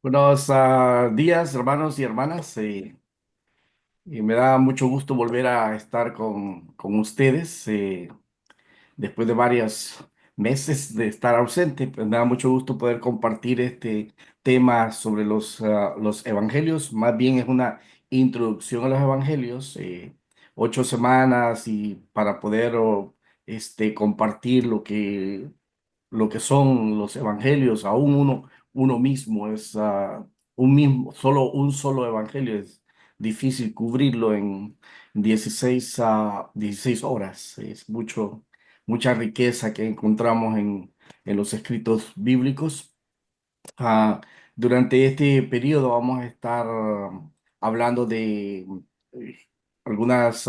Buenos días, hermanos y hermanas. Y me da mucho gusto volver a estar con ustedes después de varios meses de estar ausente. Pues me da mucho gusto poder compartir este tema sobre los evangelios. Más bien es una introducción a los evangelios, 8 semanas y para poder compartir lo que son los evangelios, aún uno mismo es un solo evangelio, es difícil cubrirlo en 16 horas. Es mucha riqueza que encontramos en los escritos bíblicos. Ah, Durante este periodo vamos a estar hablando de eh, algunas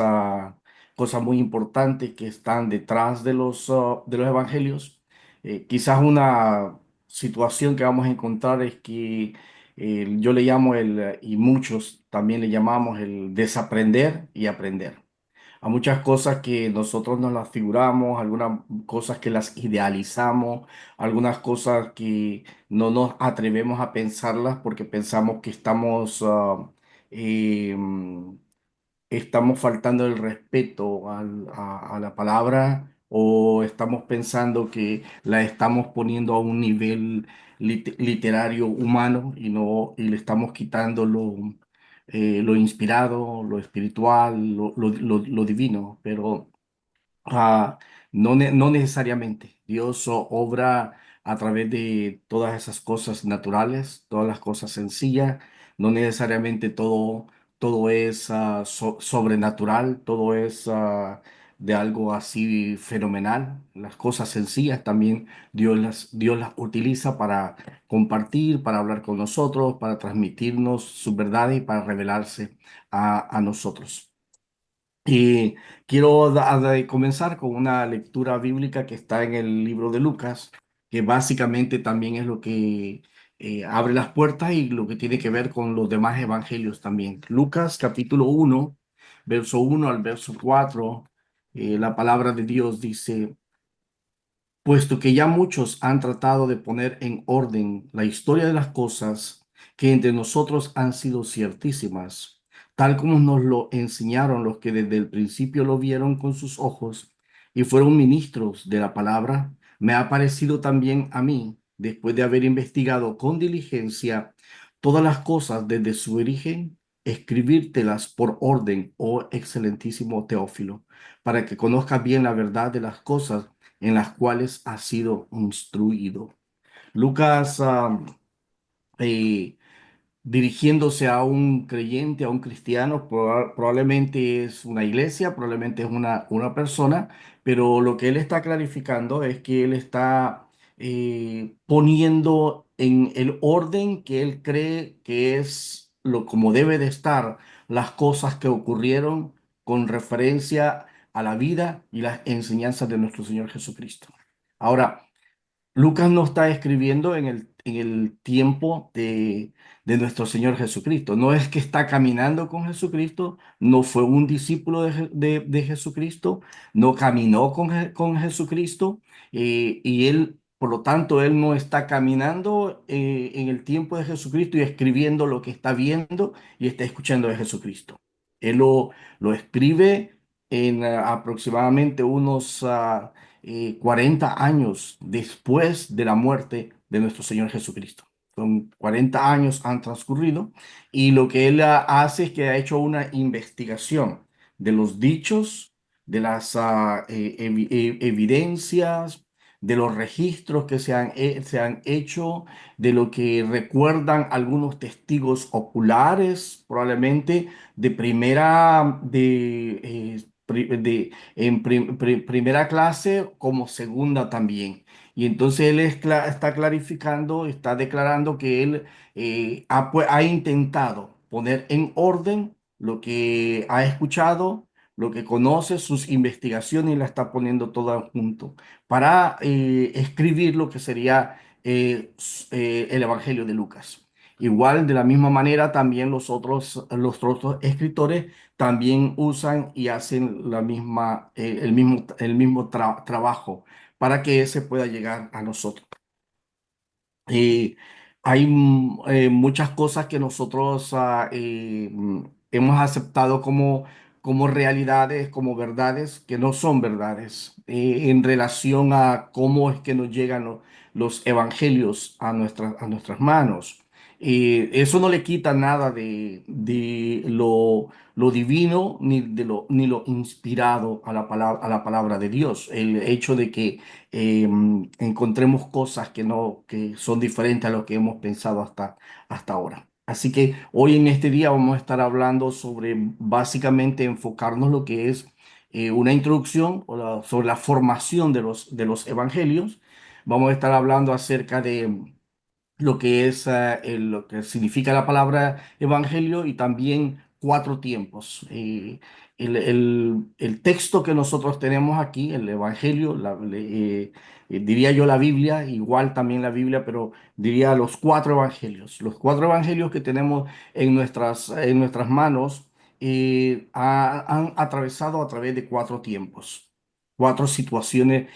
cosas muy importantes que están detrás de los evangelios. Quizás una situación que vamos a encontrar es que yo le llamo y muchos también le llamamos el desaprender y aprender. A muchas cosas que nosotros nos las figuramos, algunas cosas que las idealizamos, algunas cosas que no nos atrevemos a pensarlas porque pensamos que estamos faltando el respeto a la palabra o estamos pensando que la estamos poniendo a un nivel literario humano y le estamos quitando lo inspirado, lo espiritual, lo divino, pero no necesariamente. Dios obra a través de todas esas cosas naturales, todas las cosas sencillas. No necesariamente todo es sobrenatural, todo es de algo así fenomenal. Las cosas sencillas también Dios las utiliza para compartir, para hablar con nosotros, para transmitirnos su verdad y para revelarse a nosotros. Y quiero comenzar con una lectura bíblica que está en el libro de Lucas, que básicamente también es lo que abre las puertas y lo que tiene que ver con los demás evangelios también. Lucas capítulo 1, verso 1 al verso 4, la palabra de Dios dice: puesto que ya muchos han tratado de poner en orden la historia de las cosas que entre nosotros han sido ciertísimas, tal como nos lo enseñaron los que desde el principio lo vieron con sus ojos y fueron ministros de la palabra, me ha parecido también a mí, después de haber investigado con diligencia todas las cosas desde su origen, escribírtelas por orden, oh excelentísimo Teófilo, para que conozcas bien la verdad de las cosas en las cuales ha sido instruido. Lucas, eh, dirigiéndose a un creyente, a un cristiano, probablemente es una iglesia, probablemente es una persona, pero lo que él está clarificando es que él está poniendo en el orden que él cree que es lo como debe de estar las cosas que ocurrieron con referencia a la vida y las enseñanzas de nuestro Señor Jesucristo. Ahora, Lucas no está escribiendo en el tiempo de nuestro Señor Jesucristo. No es que está caminando con Jesucristo, no fue un discípulo de Jesucristo, no caminó con Jesucristo, y él, por lo tanto, él no está caminando en el tiempo de Jesucristo y escribiendo lo que está viendo y está escuchando de Jesucristo. Él lo escribe en aproximadamente unos 40 años después de la muerte de nuestro Señor Jesucristo. Son 40 años han transcurrido y lo que él hace es que ha hecho una investigación de los dichos, de las evidencias, de los registros que se han hecho, de lo que recuerdan algunos testigos oculares, probablemente de primera, en primera clase como segunda también. Y entonces él está clarificando, está declarando que él ha intentado poner en orden lo que ha escuchado, lo que conoce, sus investigaciones y la está poniendo toda junto para escribir lo que sería el Evangelio de Lucas. Igual, de la misma manera, también los otros escritores también usan y hacen el mismo trabajo para que se pueda llegar a nosotros. Hay muchas cosas que nosotros hemos aceptado como realidades, como verdades, que no son verdades, en relación a cómo es que nos llegan los evangelios a nuestras manos. Eso no le quita nada de lo divino ni lo inspirado a la palabra de Dios. El hecho de que encontremos cosas que no, que son diferentes a lo que hemos pensado hasta ahora. Así que hoy en este día vamos a estar hablando sobre básicamente enfocarnos lo que es una introducción sobre la formación de los evangelios. Vamos a estar hablando acerca de lo que es lo que significa la palabra evangelio y también cuatro tiempos. El texto que nosotros tenemos aquí, el evangelio, diría yo la Biblia, igual también la Biblia, pero diría los cuatro evangelios. Los cuatro evangelios que tenemos en nuestras manos han atravesado a través de cuatro tiempos, cuatro situaciones,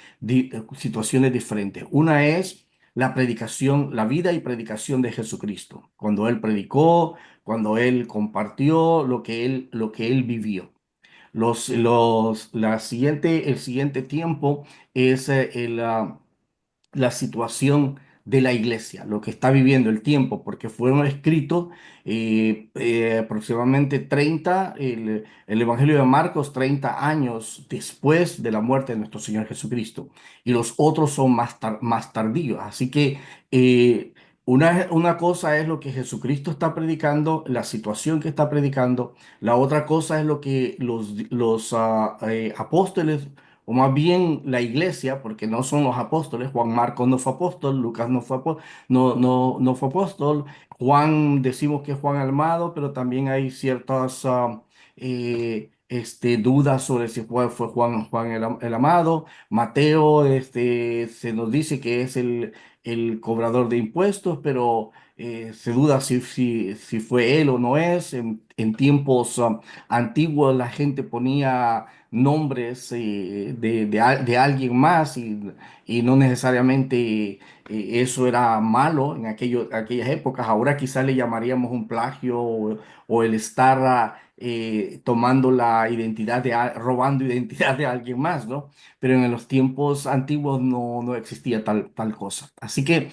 situaciones diferentes. Una es la predicación, la vida y predicación de Jesucristo, cuando Él predicó, cuando Él compartió lo que Él vivió. El siguiente tiempo es la situación de la iglesia, lo que está viviendo el tiempo, porque fueron escritos aproximadamente el Evangelio de Marcos, 30 años después de la muerte de nuestro Señor Jesucristo, y los otros son más tardíos. Así que una cosa es lo que Jesucristo está predicando, la situación que está predicando, la otra cosa es lo que los apóstoles, o más bien la iglesia, porque no son los apóstoles. Juan Marcos no fue apóstol, Lucas no fue apóstol, Juan, decimos que es Juan Almado, pero también hay ciertas dudas sobre si fue Juan el Amado. Mateo, se nos dice que es el cobrador de impuestos, pero se duda si fue él o no es. En tiempos antiguos la gente ponía nombres de alguien más y no necesariamente eso era malo en aquellas épocas. Ahora quizás le llamaríamos un plagio o el estar tomando la identidad robando identidad de alguien más, ¿no? Pero en los tiempos antiguos no existía tal cosa. Así que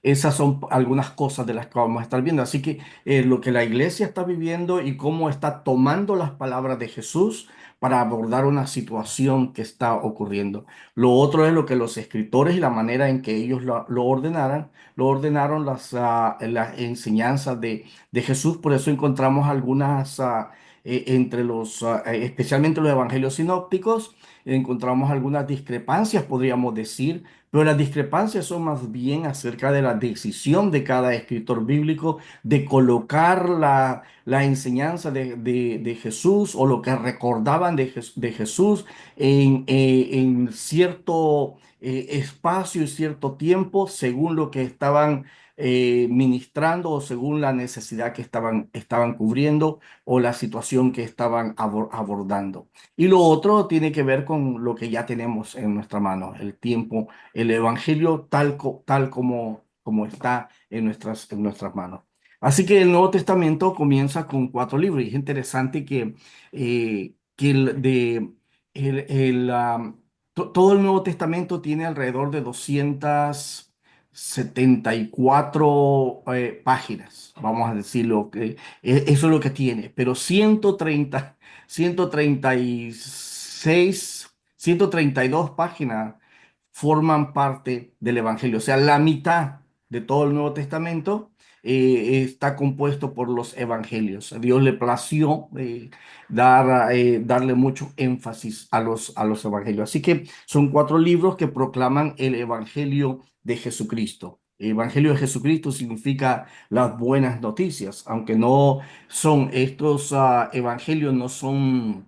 esas son algunas cosas de las que vamos a estar viendo. Así que lo que la iglesia está viviendo y cómo está tomando las palabras de Jesús para abordar una situación que está ocurriendo. Lo otro es lo que los escritores y la manera en que ellos lo ordenaron las enseñanzas de Jesús. Por eso encontramos algunas, especialmente los evangelios sinópticos, encontramos algunas discrepancias, podríamos decir, pero las discrepancias son más bien acerca de la decisión de cada escritor bíblico de colocar la enseñanza de Jesús o lo que recordaban de Jesús en cierto espacio y cierto tiempo según lo que estaban ministrando o según la necesidad que estaban cubriendo o la situación que estaban abordando. Y lo otro tiene que ver con lo que ya tenemos en nuestra mano, el tiempo, el Evangelio tal como está en nuestras manos. Así que el Nuevo Testamento comienza con cuatro libros y es interesante que todo el Nuevo Testamento tiene alrededor de 274 páginas, vamos a decirlo, que eso es lo que tiene, pero 132 páginas forman parte del Evangelio. O sea, la mitad de todo el Nuevo Testamento está compuesto por los Evangelios. A Dios le plació darle mucho énfasis a los Evangelios. Así que son cuatro libros que proclaman el Evangelio de Jesucristo. El Evangelio de Jesucristo significa las buenas noticias, aunque no son estos evangelios, no son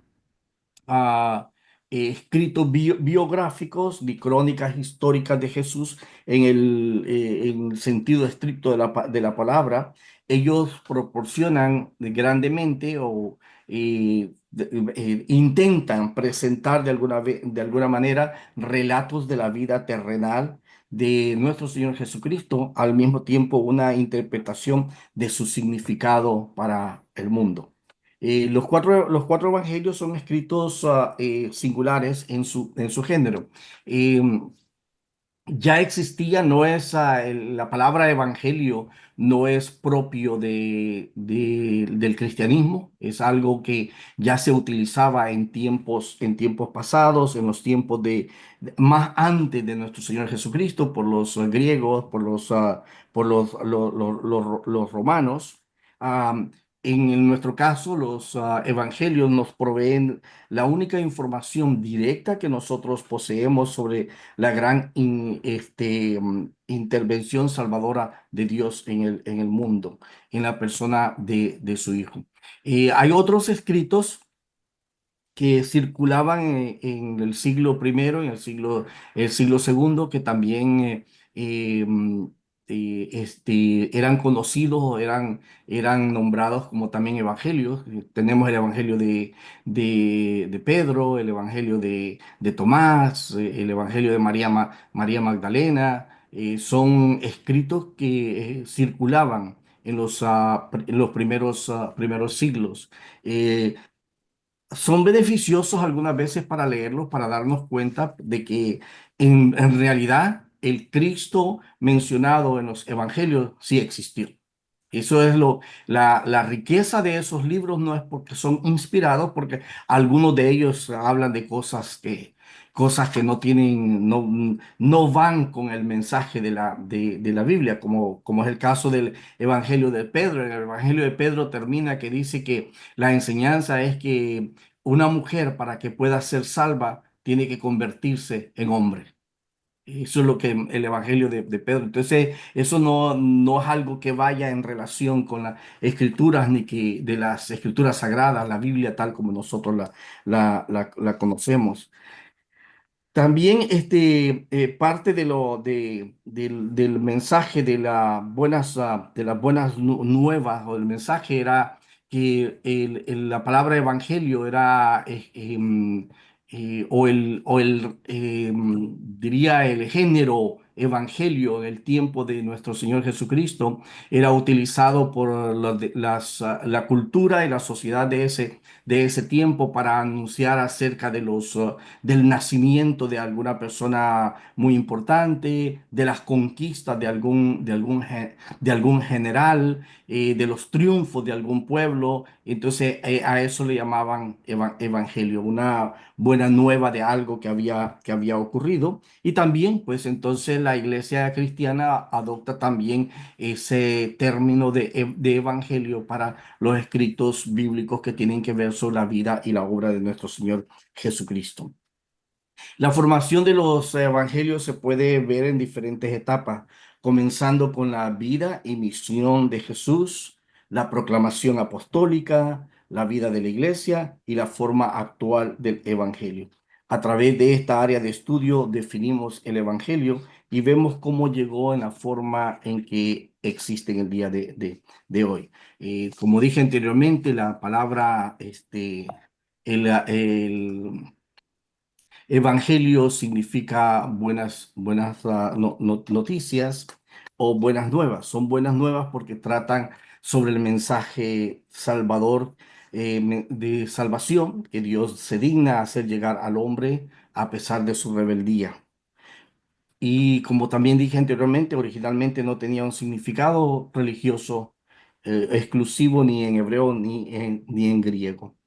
a escritos biográficos ni crónicas históricas de Jesús en el sentido estricto de de la palabra. Ellos proporcionan grandemente o intentan presentar de alguna manera relatos de la vida terrenal de nuestro Señor Jesucristo, al mismo tiempo una interpretación de su significado para el mundo. Los cuatro evangelios son escritos singulares en su género. Em, ya existía, no es la palabra evangelio no es propio del cristianismo, es algo que ya se utilizaba en tiempos pasados, en los tiempos más antes de nuestro Señor Jesucristo, por los griegos, por los romanos. Am, en nuestro caso, los evangelios nos proveen la única información directa que nosotros poseemos sobre la gran intervención salvadora de Dios en el mundo, en la persona de su Hijo. Hay otros escritos que circulaban en el siglo primero, el siglo segundo, que también eran conocidos, eran nombrados como también evangelios. Tenemos el evangelio de Pedro, el evangelio de Tomás, el evangelio de María Magdalena. Son escritos que circulaban en los primeros siglos. Eh, Son beneficiosos algunas veces para leerlos, para darnos cuenta de que en realidad el Cristo mencionado en los evangelios sí existió. Eso es la riqueza de esos libros no es porque son inspirados, porque algunos de ellos hablan de cosas que no tienen, no van con el mensaje de la Biblia, como es el caso del Evangelio de Pedro. El Evangelio de Pedro termina que dice que la enseñanza es que una mujer para que pueda ser salva tiene que convertirse en hombre. Eso es lo que el Evangelio de Pedro. Entonces, eso no es algo que vaya en relación con las escrituras, ni que de las escrituras sagradas, la Biblia tal como nosotros la conocemos. También parte del mensaje de las buenas nuevas o el mensaje era que la palabra evangelio era, diría el género evangelio en el tiempo de nuestro Señor Jesucristo, era utilizado por la cultura y la sociedad de ese tiempo para anunciar acerca del nacimiento de alguna persona muy importante, de las conquistas de algún general, de los triunfos de algún pueblo. Entonces, a eso le llamaban evangelio, una buena nueva de algo que había ocurrido. Y también, pues entonces la iglesia cristiana adopta también ese término de evangelio para los escritos bíblicos que tienen que ver sobre la vida y la obra de nuestro Señor Jesucristo. La formación de los evangelios se puede ver en diferentes etapas, comenzando con la vida y misión de Jesús, la proclamación apostólica, la vida de la iglesia y la forma actual del evangelio. A través de esta área de estudio definimos el evangelio y vemos cómo llegó en la forma en que existe en el día de hoy. Como dije anteriormente, la palabra, el evangelio significa buenas noticias o buenas nuevas. Son buenas nuevas porque tratan sobre el mensaje salvador, de salvación que Dios se digna hacer llegar al hombre a pesar de su rebeldía. Y como también dije anteriormente, originalmente no tenía un significado religioso exclusivo ni en hebreo ni en griego.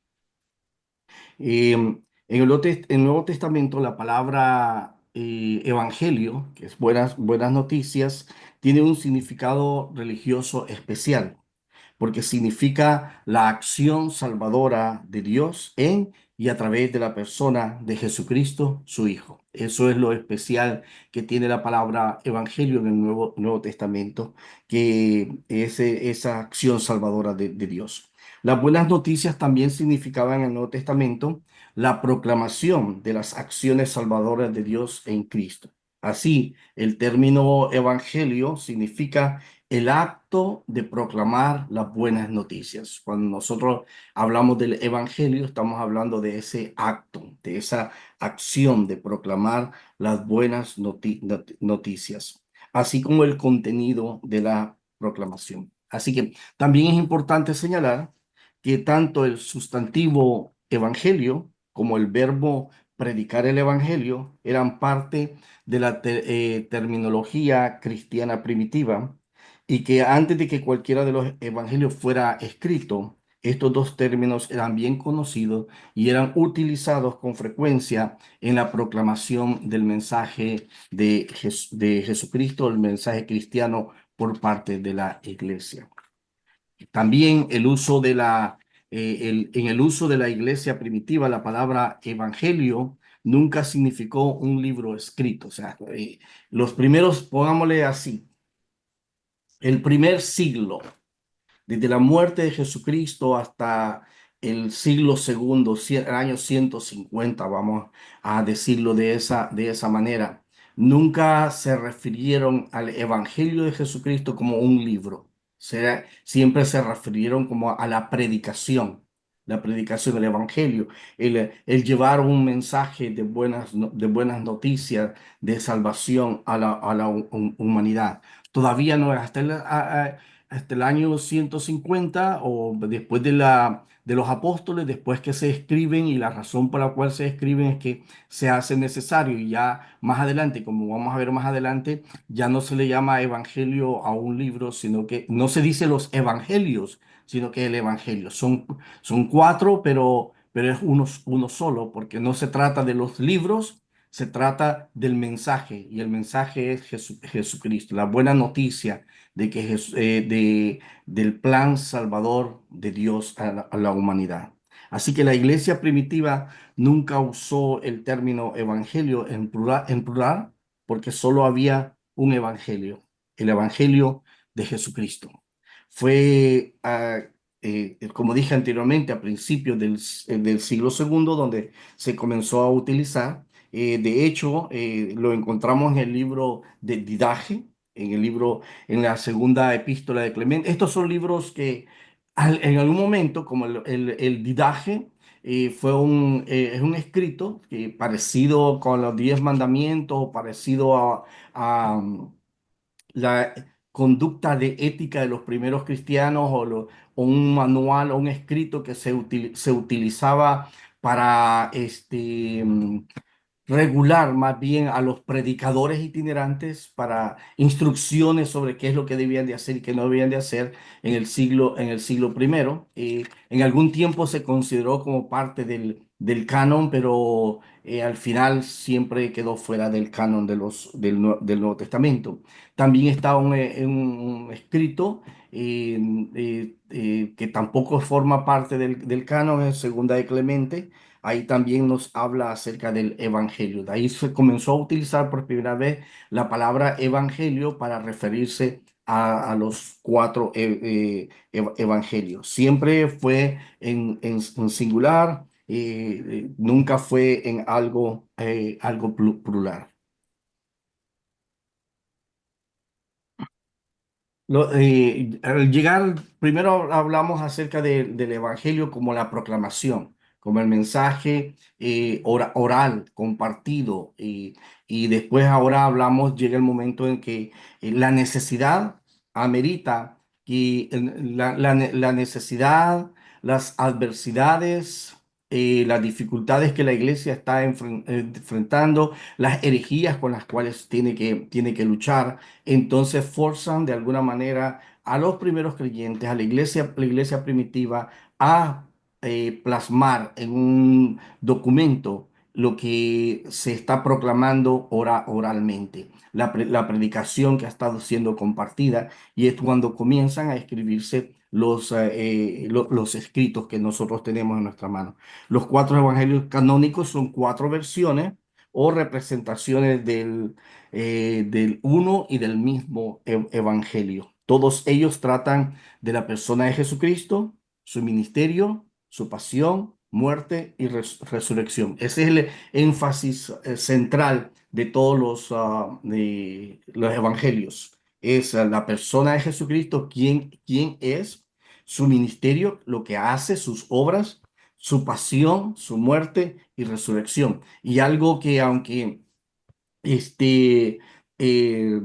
En el Nuevo Testamento, la palabra evangelio, que es buenas noticias, tiene un significado religioso especial porque significa la acción salvadora de Dios en y a través de la persona de Jesucristo, su Hijo. Eso es lo especial que tiene la palabra evangelio en el Nuevo Testamento, que es esa acción salvadora de Dios. Las buenas noticias también significaban en el Nuevo Testamento la proclamación de las acciones salvadoras de Dios en Cristo. Así, el término evangelio significa el acto de proclamar las buenas noticias. Cuando nosotros hablamos del evangelio, estamos hablando de ese acto, de esa acción de proclamar las buenas noticias, así como el contenido de la proclamación. Así que también es importante señalar que tanto el sustantivo evangelio como el verbo predicar el evangelio eran parte de la terminología cristiana primitiva y que antes de que cualquiera de los evangelios fuera escrito, estos dos términos eran bien conocidos y eran utilizados con frecuencia en la proclamación del mensaje de Jesucristo, el mensaje cristiano por parte de la iglesia. También el uso de en el uso de la iglesia primitiva, la palabra evangelio nunca significó un libro escrito. O sea, los primeros, pongámosle así, el primer siglo desde la muerte de Jesucristo hasta el siglo segundo, el año 150, vamos a decirlo de esa manera, nunca se refirieron al Evangelio de Jesucristo como un libro. Siempre se refirieron como a la predicación del Evangelio, el llevar un mensaje de buenas noticias, de salvación a la humanidad. Todavía no es hasta el año 150 o después de los apóstoles, después que se escriben y la razón por la cual se escriben es que se hace necesario y ya más adelante, como vamos a ver más adelante, ya no se le llama evangelio a un libro, sino que no se dice los evangelios, sino que el evangelio. Son cuatro, pero es uno solo, porque no se trata de los libros. Se trata del mensaje y el mensaje es Jesucristo, la buena noticia de que del plan salvador de Dios a la humanidad. Así que la iglesia primitiva nunca usó el término evangelio en plural porque solo había un evangelio, el evangelio de Jesucristo. Fue, como dije anteriormente, a principios del siglo segundo, donde se comenzó a utilizar. De hecho, lo encontramos en el libro de Didaje, en el libro en la segunda epístola de Clemente. Estos son libros que en algún momento, como el Didaje, es un escrito parecido con los 10 mandamientos, parecido a la conducta de ética de los primeros cristianos o un manual o un escrito que se utilizaba para regular más bien a los predicadores itinerantes para instrucciones sobre qué es lo que debían de hacer y qué no debían de hacer en el siglo primero. En algún tiempo se consideró como parte del canon, pero al final siempre quedó fuera del canon del Nuevo Testamento. También está un escrito que tampoco forma parte del canon, en Segunda de Clemente. Ahí también nos habla acerca del evangelio. De ahí se comenzó a utilizar por primera vez la palabra evangelio para referirse a los cuatro evangelios. Siempre fue en singular, nunca fue en algo plural. Al llegar, primero hablamos acerca del Evangelio como la proclamación, como el mensaje oral, compartido, y después ahora hablamos, llega el momento en que la necesidad amerita que la necesidad, las adversidades, las dificultades que la iglesia está enfrentando, las herejías con las cuales tiene que luchar entonces forzan de alguna manera a los primeros creyentes, a la iglesia primitiva, a plasmar en un documento lo que se está proclamando oralmente, la predicación que ha estado siendo compartida, y es cuando comienzan a escribirse los escritos que nosotros tenemos en nuestra mano. Los cuatro evangelios canónicos son cuatro versiones o representaciones del uno y del mismo evangelio. Todos ellos tratan de la persona de Jesucristo, su ministerio, su pasión, muerte y resurrección. Ese es el énfasis central de todos de los evangelios. es la persona de Jesucristo, quién es, su ministerio, lo que hace, sus obras, su pasión, su muerte y resurrección. Y algo que aunque este, eh,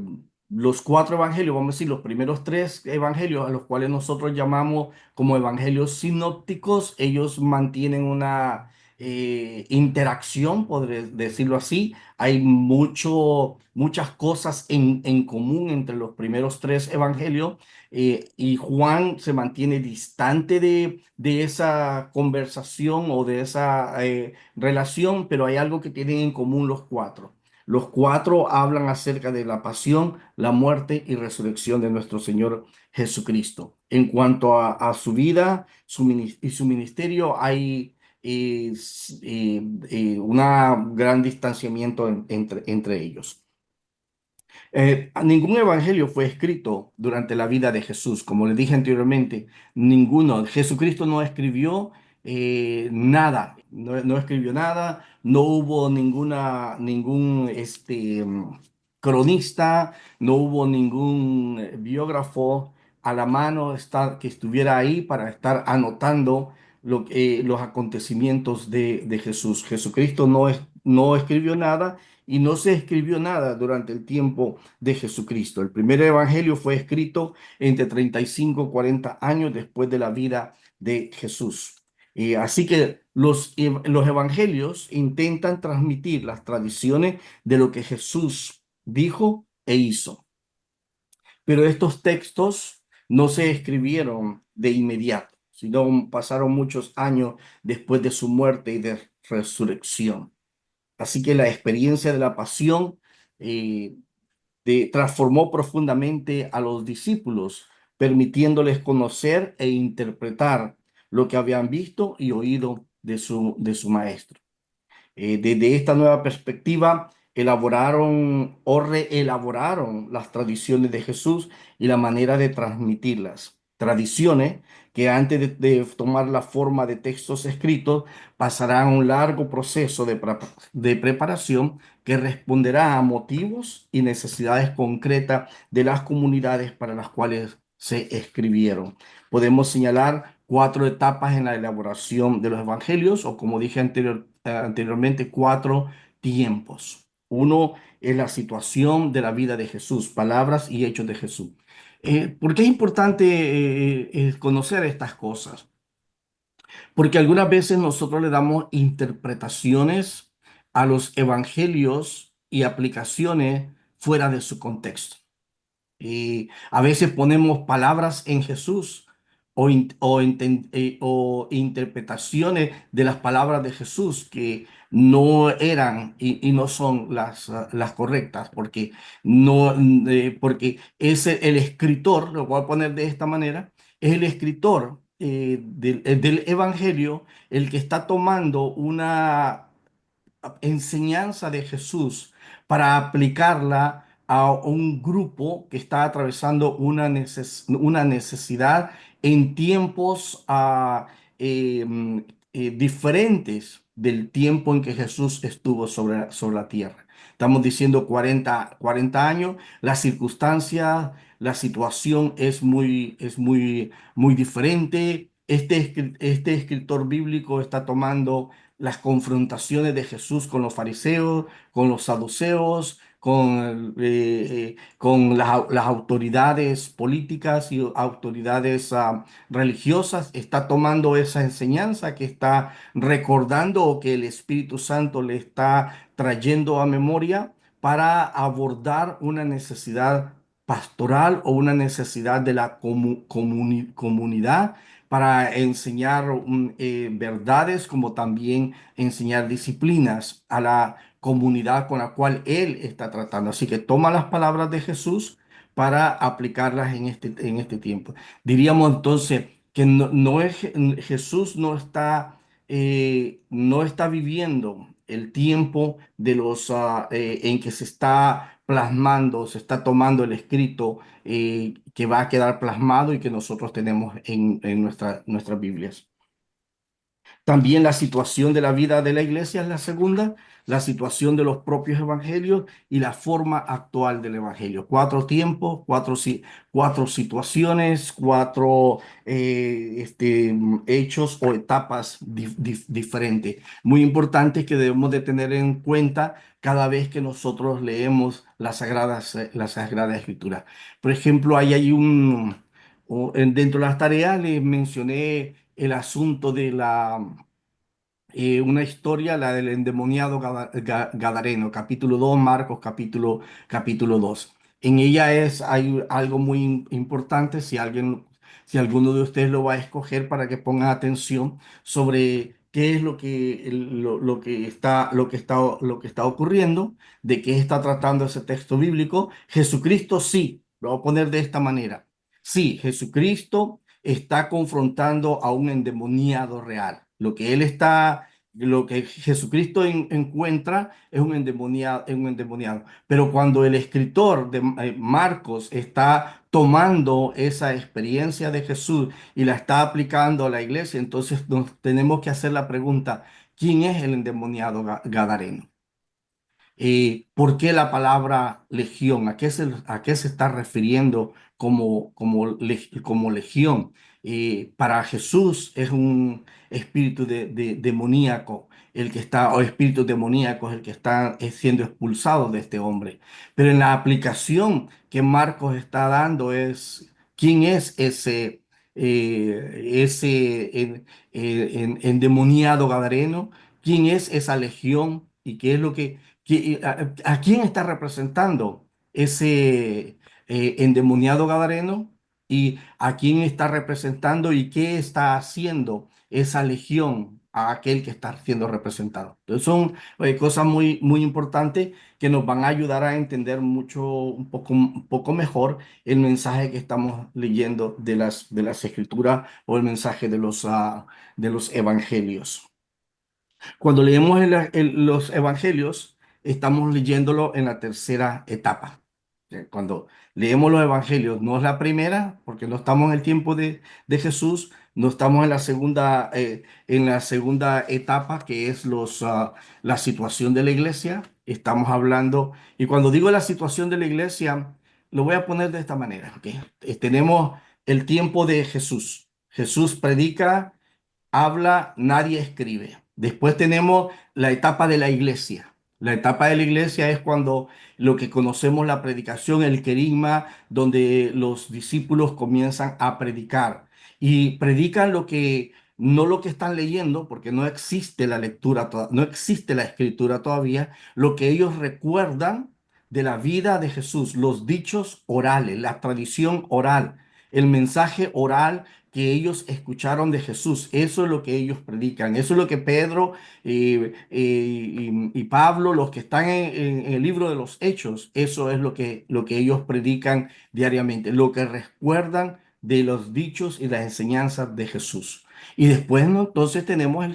los cuatro evangelios, vamos a decir, los primeros tres evangelios a los cuales nosotros llamamos como evangelios sinópticos, ellos mantienen una interacción, podré decirlo así. Hay muchas cosas en común entre los primeros tres evangelios, y Juan se mantiene distante de esa conversación o de esa relación, pero hay algo que tienen en común los cuatro. Los cuatro hablan acerca de la pasión, la muerte y resurrección de nuestro Señor Jesucristo. En cuanto a su vida y su ministerio, hay un gran distanciamiento entre ellos. Ningún evangelio fue escrito durante la vida de Jesús. Como le dije anteriormente, ninguno. Jesucristo no escribió nada, no escribió nada, no hubo ningún cronista, no hubo ningún biógrafo a la mano que estuviera ahí para estar anotando los acontecimientos de Jesús. Jesucristo no escribió nada y no se escribió nada durante el tiempo de Jesucristo. El primer evangelio fue escrito entre 35 y 40 años después de la vida de Jesús. Así que los evangelios intentan transmitir las tradiciones de lo que Jesús dijo e hizo. Pero estos textos no se escribieron de inmediato, sino pasaron muchos años después de su muerte y de resurrección. Así que la experiencia de la pasión eh, transformó profundamente a los discípulos, permitiéndoles conocer e interpretar lo que habían visto y oído de su maestro. Desde esta nueva perspectiva, elaboraron o reelaboraron las tradiciones de Jesús y la manera de transmitirlas. Tradiciones que antes de tomar la forma de textos escritos pasarán un largo proceso de preparación que responderá a motivos y necesidades concretas de las comunidades para las cuales se escribieron. Podemos señalar cuatro etapas en la elaboración de los evangelios, o como dije anteriormente, cuatro tiempos. Uno es la situación de la vida de Jesús, palabras y hechos de Jesús. ¿Por qué es importante conocer estas cosas? Porque algunas veces nosotros le damos interpretaciones a los evangelios y aplicaciones fuera de su contexto. Y a veces ponemos palabras en Jesús o interpretaciones de las palabras de Jesús que no eran y no son las correctas, porque, no, porque es el escritor, lo voy a poner de esta manera, es el escritor del Evangelio el que está tomando una enseñanza de Jesús para aplicarla a un grupo que está atravesando una necesidad en tiempos diferentes del tiempo en que Jesús estuvo sobre la tierra. Estamos diciendo 40 años, la circunstancia, la situación es muy diferente. Este escritor bíblico está tomando las confrontaciones de Jesús con los fariseos, con los saduceos, con las autoridades políticas y autoridades religiosas. Está tomando esa enseñanza que está recordando o que el Espíritu Santo le está trayendo a memoria para abordar una necesidad pastoral o una necesidad de la comunidad, para enseñar verdades, como también enseñar disciplinas a la comunidad con la cual él está tratando. Así que toma las palabras de Jesús para aplicarlas en este tiempo. Diríamos entonces que Jesús no está viviendo el tiempo en que se está plasmando, se está tomando el escrito que va a quedar plasmado y que nosotros tenemos en nuestras Biblias. También la situación de la vida de la iglesia es la segunda, la situación de los propios evangelios y la forma actual del evangelio. Cuatro tiempos, cuatro situaciones, cuatro hechos o etapas diferentes. Muy importantes que debemos de tener en cuenta cada vez que nosotros leemos la Sagrada Escritura. Por ejemplo, ahí hay dentro de las tareas les mencioné el asunto de una historia, la del endemoniado Gadareno, capítulo 2 Marcos capítulo 2. En ella hay algo muy importante, si alguno de ustedes lo va a escoger para que pongan atención sobre qué es lo que está ocurriendo, de qué está tratando ese texto bíblico. Jesucristo sí, lo voy a poner de esta manera. Sí, Jesucristo está confrontando a un endemoniado real. Lo que Jesucristo encuentra es un endemoniado. Pero cuando el escritor de Marcos está tomando esa experiencia de Jesús y la está aplicando a la iglesia, entonces nos tenemos que hacer la pregunta, ¿quién es el endemoniado gadareno? ¿Por qué la palabra legión? A qué se está refiriendo como legión? Para Jesús es un espíritu demoníaco, o espíritu demoníaco es el que está siendo expulsado de este hombre. Pero en la aplicación que Marcos está dando es, ¿quién es ese endemoniado gadareno? ¿Quién es esa legión? ¿Y qué es lo a quién está representando ese endemoniado gadareno? ¿Y a quién está representando y qué está haciendo esa legión a aquel que está siendo representado? Entonces son cosas muy, muy importantes que nos van a ayudar a entender un poco mejor el mensaje que estamos leyendo de las escrituras o el mensaje de los evangelios. Cuando leemos los evangelios, estamos leyéndolo en la tercera etapa. Cuando leemos los evangelios, no es la primera, porque no estamos en el tiempo de Jesús, no estamos en la segunda etapa, que es la situación de la iglesia. Estamos hablando, y cuando digo la situación de la iglesia, lo voy a poner de esta manera, ¿ok? Tenemos el tiempo de Jesús. Jesús predica, habla, nadie escribe. Después tenemos la etapa de la iglesia. La etapa de la iglesia es cuando lo que conocemos la predicación, el querigma, donde los discípulos comienzan a predicar y predican no lo que están leyendo, porque no existe la lectura, no existe la escritura todavía, lo que ellos recuerdan de la vida de Jesús, los dichos orales, la tradición oral, el mensaje oral que ellos escucharon de Jesús. Eso es lo que ellos predican. Eso es lo que Pedro y Pablo, los que están en el libro de los Hechos, eso es lo que ellos predican diariamente, lo que recuerdan de los dichos y las enseñanzas de Jesús. Y después, ¿no? Entonces tenemos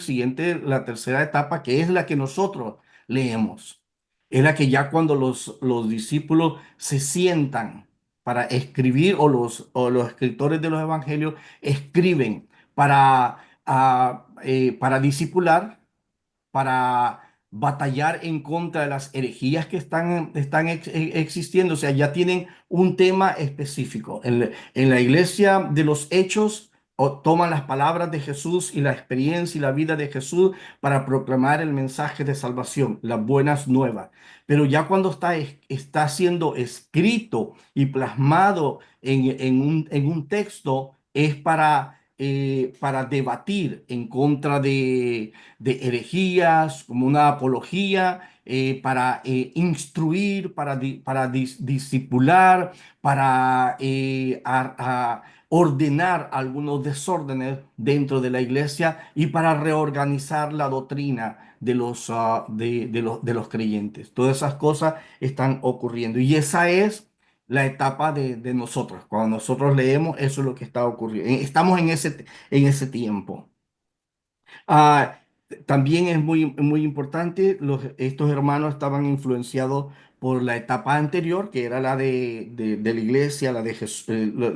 la tercera etapa, que es la que nosotros leemos. Es la que ya cuando los discípulos se sientan para escribir, o los escritores de los evangelios escriben para discipular, para batallar en contra de las herejías que están existiendo. O sea, ya tienen un tema específico. En la iglesia de los hechos toman las palabras de Jesús y la experiencia y la vida de Jesús para proclamar el mensaje de salvación, las buenas nuevas. Pero ya cuando está siendo escrito y plasmado en un texto, es para debatir en contra de herejías, como una apología, para instruir, para discipular, para ordenar algunos desórdenes dentro de la iglesia y para reorganizar la doctrina de los creyentes. Todas esas cosas están ocurriendo y esa es la etapa de nosotros. Cuando nosotros leemos, eso es lo que está ocurriendo. Estamos en ese tiempo. También es muy, muy importante, estos hermanos estaban influenciados por la etapa anterior, que era la de la iglesia, la de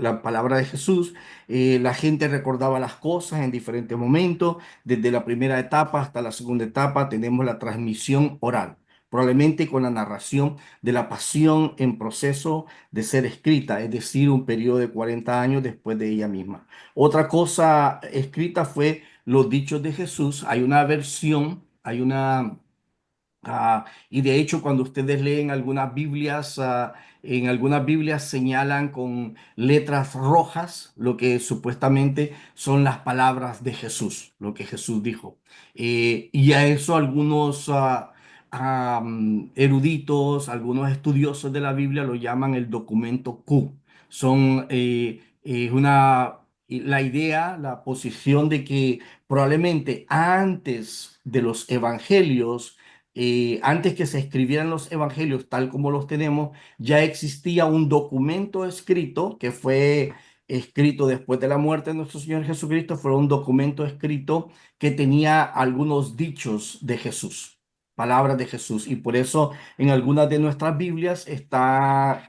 la palabra de Jesús. La gente recordaba las cosas en diferentes momentos. Desde la primera etapa hasta la segunda etapa tenemos la transmisión oral, probablemente con la narración de la pasión en proceso de ser escrita, es decir, un periodo de 40 años después de ella misma. Otra cosa escrita fue los dichos de Jesús. Hay una versión, hay una y de hecho, cuando ustedes leen algunas Biblias, en algunas Biblias señalan con letras rojas lo que supuestamente son las palabras de Jesús, lo que Jesús dijo. Y a eso algunos eruditos, algunos estudiosos de la Biblia lo llaman el documento Q. Son la idea, la posición de que probablemente antes de los evangelios, antes que se escribieran los evangelios tal como los tenemos, ya existía un documento escrito que fue escrito después de la muerte de nuestro Señor Jesucristo. Fue un documento escrito que tenía algunos dichos de Jesús, palabras de Jesús, y por eso en algunas de nuestras Biblias está,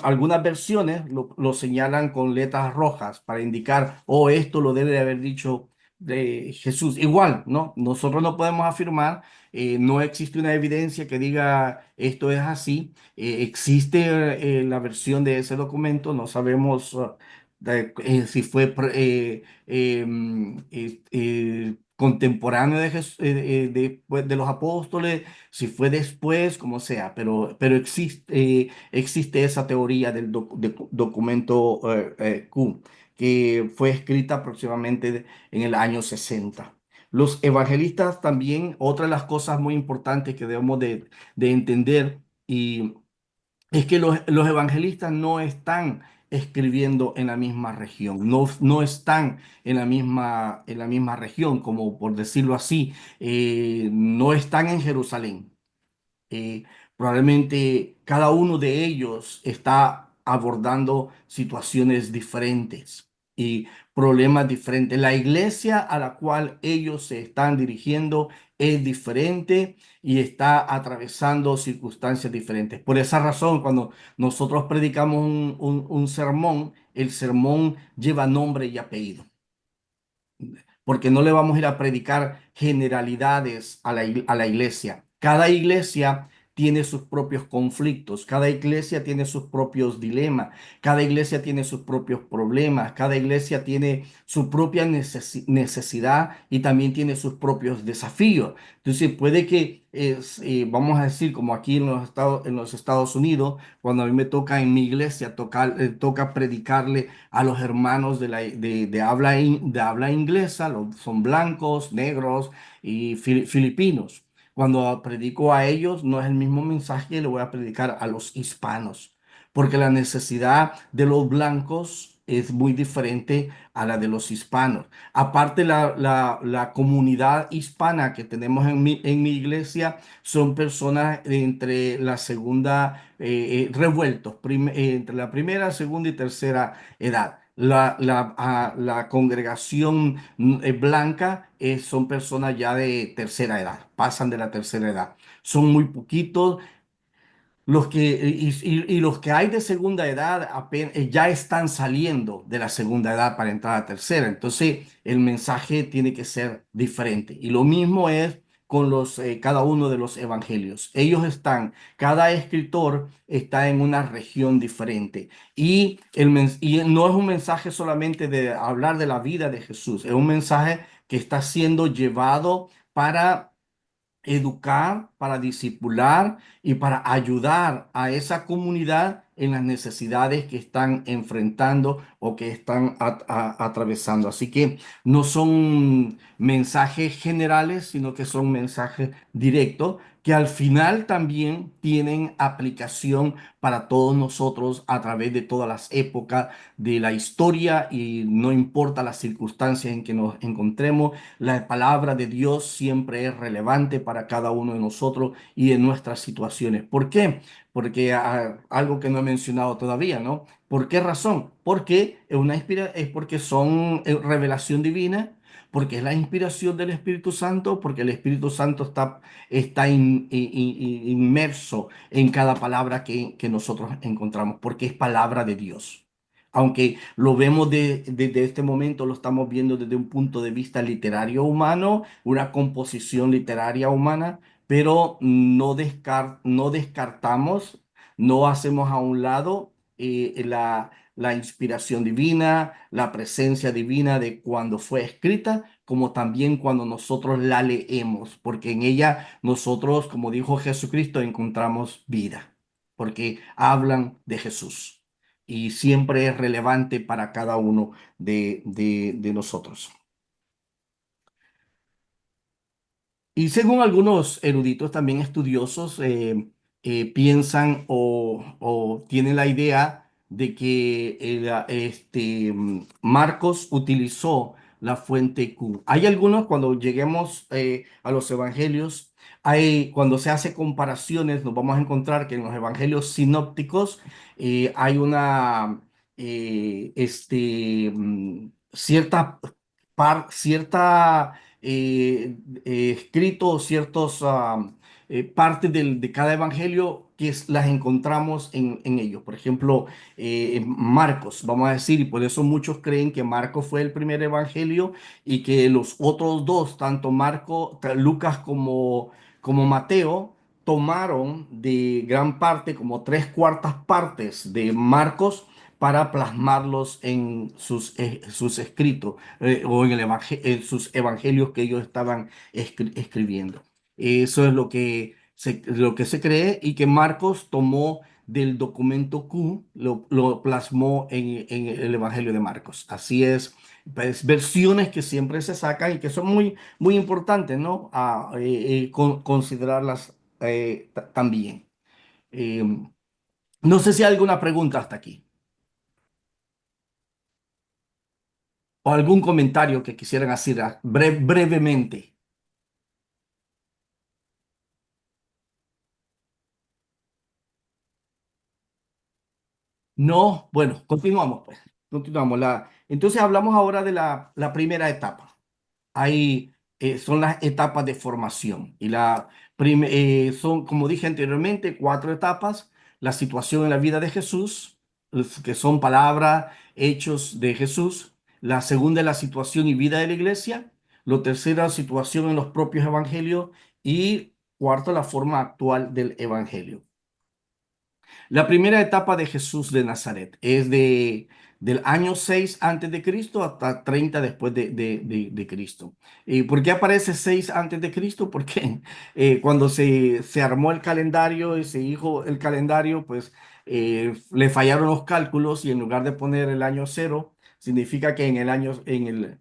algunas versiones lo señalan con letras rojas para indicar, oh, esto lo debe de haber dicho de Jesús. Igual, ¿no? Nosotros no podemos afirmar, no existe una evidencia que diga esto es así. Existe la versión de ese documento, no sabemos si fue contemporáneo de los apóstoles, si fue después, como sea, pero existe esa teoría del documento Q, que fue escrita aproximadamente en el año 60. Los evangelistas también, otra de las cosas muy importantes que debemos de entender, y es que los evangelistas no están escribiendo en la misma región, no están en la misma región, como por decirlo así, no están en Jerusalén. eh, Probablemente cada uno de ellos está abordando situaciones diferentes y problemas diferentes. La iglesia a la cual ellos se están dirigiendo es diferente y está atravesando circunstancias diferentes. Por esa razón, cuando nosotros predicamos un sermón, el sermón lleva nombre y apellido, porque no le vamos a ir a predicar generalidades a a la iglesia. Cada iglesia tiene sus propios conflictos, cada iglesia tiene sus propios dilemas, cada iglesia tiene sus propios problemas, cada iglesia tiene su propia necesidad y también tiene sus propios desafíos. Entonces puede que, vamos a decir, como aquí en los Estados Unidos, cuando a mí me toca en mi iglesia toca predicarle a los hermanos de habla inglesa, son blancos, negros y filipinos. Cuando predico a ellos, no es el mismo mensaje que le voy a predicar a los hispanos, porque la necesidad de los blancos es muy diferente a la de los hispanos. Aparte, la comunidad hispana que tenemos en mi iglesia son personas entre la segunda, revueltos, entre la primera, segunda y tercera edad. La congregación blanca son personas ya de tercera edad, pasan de la tercera edad. Son muy poquitos los que, y los que hay de segunda edad ya están saliendo de la segunda edad para entrar a tercera. Entonces, el mensaje tiene que ser diferente. Y lo mismo es con cada uno de los evangelios. Cada escritor está en una región diferente. Y no es un mensaje solamente de hablar de la vida de Jesús, es un mensaje que está siendo llevado para educar, para discipular y para ayudar a esa comunidad en las necesidades que están enfrentando o que están atravesando. Así que no son mensajes generales, sino que son mensajes directos que al final también tienen aplicación para todos nosotros a través de todas las épocas de la historia, y no importa las circunstancias en que nos encontremos, la palabra de Dios siempre es relevante para cada uno de nosotros y en nuestras situaciones. ¿Por qué? Porque algo que no he mencionado todavía, ¿no? ¿Por qué razón? Porque es porque son revelación divina, porque es la inspiración del Espíritu Santo, porque el Espíritu Santo está inmerso en cada palabra que nosotros encontramos, porque es palabra de Dios. Aunque lo vemos desde este momento, lo estamos viendo desde un punto de vista literario humano, una composición literaria humana, pero no descartamos, no hacemos a un lado la inspiración divina, la presencia divina de cuando fue escrita, como también cuando nosotros la leemos, porque en ella nosotros, como dijo Jesucristo, encontramos vida, porque hablan de Jesús y siempre es relevante para cada uno de nosotros. Y según algunos eruditos, también estudiosos, piensan o tienen la idea de que Marcos utilizó la fuente Q. Hay algunos, cuando lleguemos a los evangelios, cuando se hace comparaciones, nos vamos a encontrar que en los evangelios sinópticos hay una cierta, cierta escritos ciertos partes de cada evangelio que las encontramos en ellos. Por ejemplo, en Marcos, vamos a decir, y por eso muchos creen que Marcos fue el primer evangelio y que los otros dos, tanto Lucas como Mateo, tomaron de gran parte, como tres cuartas partes de Marcos para plasmarlos en sus escritos o en sus evangelios que ellos estaban escribiendo. Eso es lo que se cree y que Marcos tomó del documento Q, lo plasmó en el Evangelio de Marcos. Así es, pues, versiones que siempre se sacan y que son muy importantes, ¿no? Considerarlas también. Eh, no sé si hay alguna pregunta hasta aquí o algún comentario que quisieran hacer brevemente. No, bueno, continuamos pues. Continuamos. Entonces hablamos ahora de la primera etapa. Ahí son las etapas de formación. Y son, como dije anteriormente, cuatro etapas. La situación en la vida de Jesús, que son palabras, hechos de Jesús. La segunda es la situación y vida de la iglesia. Lo tercero, la situación en los propios evangelios. Y cuarto, la forma actual del evangelio. La primera etapa de Jesús de Nazaret es del año 6 antes de Cristo hasta 30 después de Cristo. ¿Y por qué aparece 6 antes de Cristo? Porque cuando se armó el calendario y se hizo el calendario, pues le fallaron los cálculos y en lugar de poner el año cero, significa que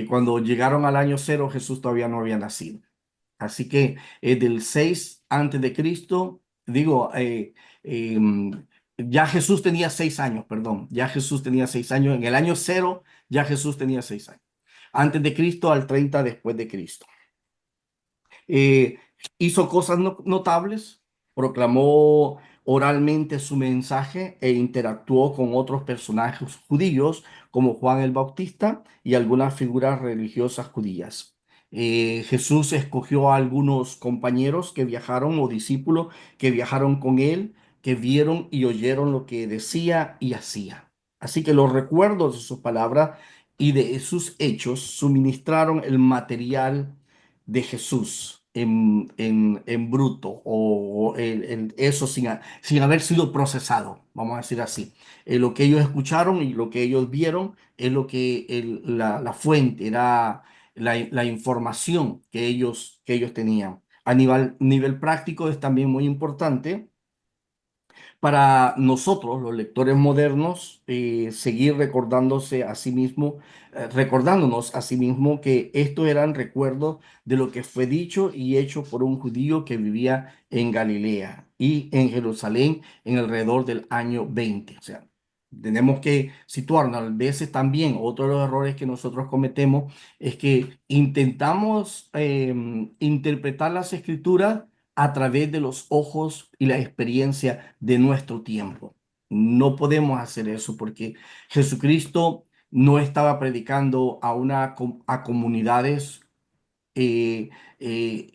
cuando llegaron al año cero, Jesús todavía no había nacido. Así que del 6 antes de Cristo, digo, ya Jesús tenía 6 años, perdón, ya Jesús tenía 6 años, en el año cero ya Jesús tenía 6 años, antes de Cristo al 30 después de Cristo. Eh, Hizo cosas notables, proclamó oralmente su mensaje e interactuó con otros personajes judíos como Juan el Bautista y algunas figuras religiosas judías. Jesús escogió a algunos compañeros que viajaron o discípulos que viajaron con él, que vieron y oyeron lo que decía y hacía. Así que los recuerdos de sus palabras y de sus hechos suministraron el material de Jesús en bruto o eso sin haber sido procesado, vamos a decir así. Lo que ellos escucharon y lo que ellos vieron es lo que la fuente era la información que ellos tenían. A nivel práctico es también muy importante para nosotros, los lectores modernos, seguir recordándose a sí mismo, recordándonos a sí mismo que esto eran recuerdos de lo que fue dicho y hecho por un judío que vivía en Galilea y en Jerusalén en alrededor del año 20. O sea, tenemos que situarnos. A veces también otro de los errores que nosotros cometemos es que intentamos interpretar las escrituras a través de los ojos y la experiencia de nuestro tiempo. No podemos hacer eso porque Jesucristo no estaba predicando a comunidades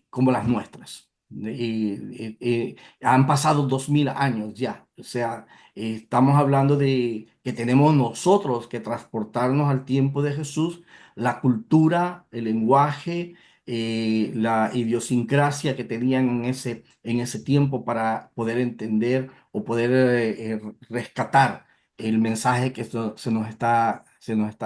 como las nuestras. Han pasado 2000 años ya. O sea, estamos hablando de que tenemos nosotros que transportarnos al tiempo de Jesús, la cultura, el lenguaje, la idiosincrasia que tenían en ese tiempo para poder entender o poder rescatar el mensaje que se nos está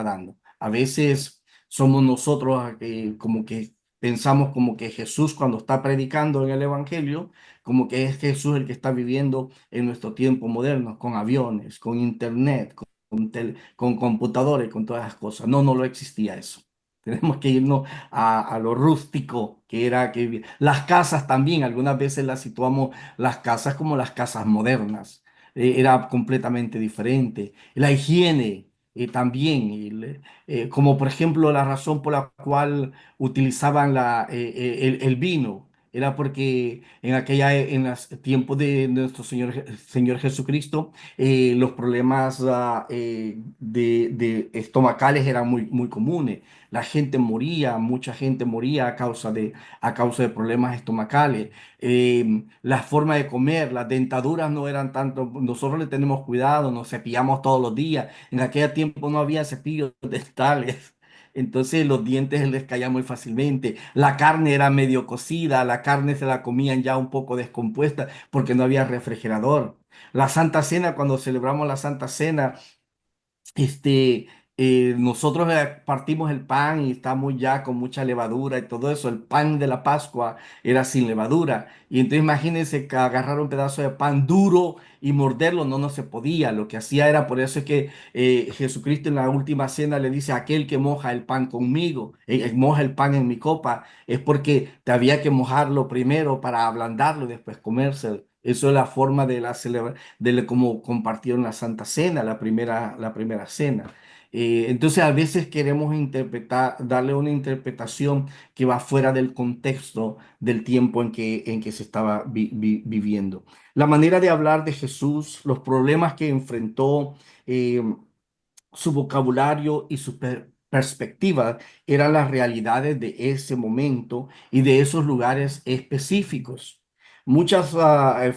dando. A veces somos nosotros como que pensamos como que Jesús cuando está predicando en el Evangelio, como que es Jesús el que está viviendo en nuestro tiempo moderno, con aviones, con internet, con computadores, con todas las cosas. No, no lo existía eso. Tenemos que irnos a lo rústico, que era que las casas también, algunas veces las situamos las casas como las casas modernas. Era completamente diferente. La higiene también, como por ejemplo la razón por la cual utilizaban el vino. Era porque en los tiempos de nuestro Señor Jesucristo, los problemas de estomacales eran muy comunes. La gente moría, mucha gente moría a causa de problemas estomacales. La forma de comer, las dentaduras no eran tanto, nosotros le tenemos cuidado, nos cepillamos todos los días. En aquel tiempo no había cepillos dentales. Entonces los dientes les caían muy fácilmente. La carne era medio cocida, la carne se la comían ya un poco descompuesta porque no había refrigerador. La Santa Cena, cuando celebramos la Santa Cena, este, nosotros partimos el pan y estamos ya con mucha levadura y todo eso. El pan de la Pascua era sin levadura. Y entonces imagínense que agarrar un pedazo de pan duro y morderlo no se podía. Lo que hacía era, por eso es que Jesucristo en la última cena le dice, aquel que moja el pan conmigo, moja el pan en mi copa, es porque te había que mojarlo primero para ablandarlo y después comerse. Eso es la forma de la celebración de cómo compartieron la Santa Cena, la primera cena. Entonces a veces queremos interpretar, darle una interpretación que va fuera del contexto del tiempo en que se estaba viviendo. La manera de hablar de Jesús, los problemas que enfrentó, eh, su vocabulario y su perspectiva eran las realidades de ese momento y de esos lugares específicos. Muchas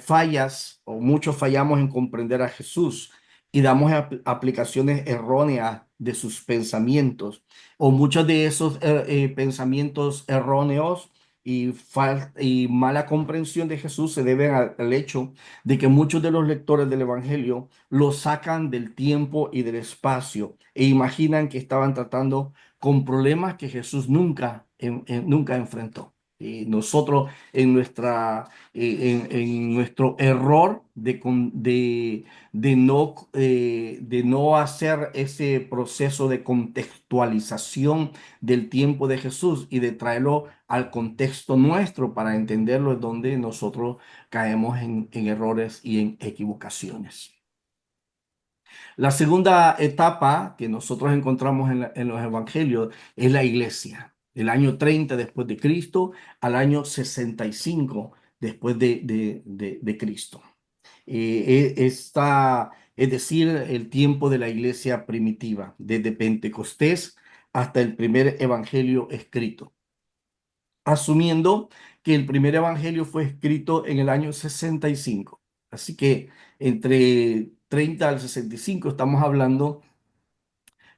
fallas o muchos fallamos en comprender a Jesús y damos aplicaciones erróneas de sus pensamientos o muchos de esos pensamientos erróneos y mala comprensión de Jesús se deben al hecho de que muchos de los lectores del Evangelio lo sacan del tiempo y del espacio e imaginan que estaban tratando con problemas que Jesús nunca enfrentó. Y nosotros en nuestro error de no hacer ese proceso de contextualización del tiempo de Jesús y de traerlo al contexto nuestro para entenderlo es donde nosotros caemos en errores y en equivocaciones. La segunda etapa que nosotros encontramos en los evangelios es la iglesia, del año 30 después de Cristo al año 65 después de Cristo. Es decir, el tiempo de la iglesia primitiva, desde Pentecostés hasta el primer evangelio escrito, asumiendo que el primer evangelio fue escrito en el año 65. Así que entre 30 al 65 estamos hablando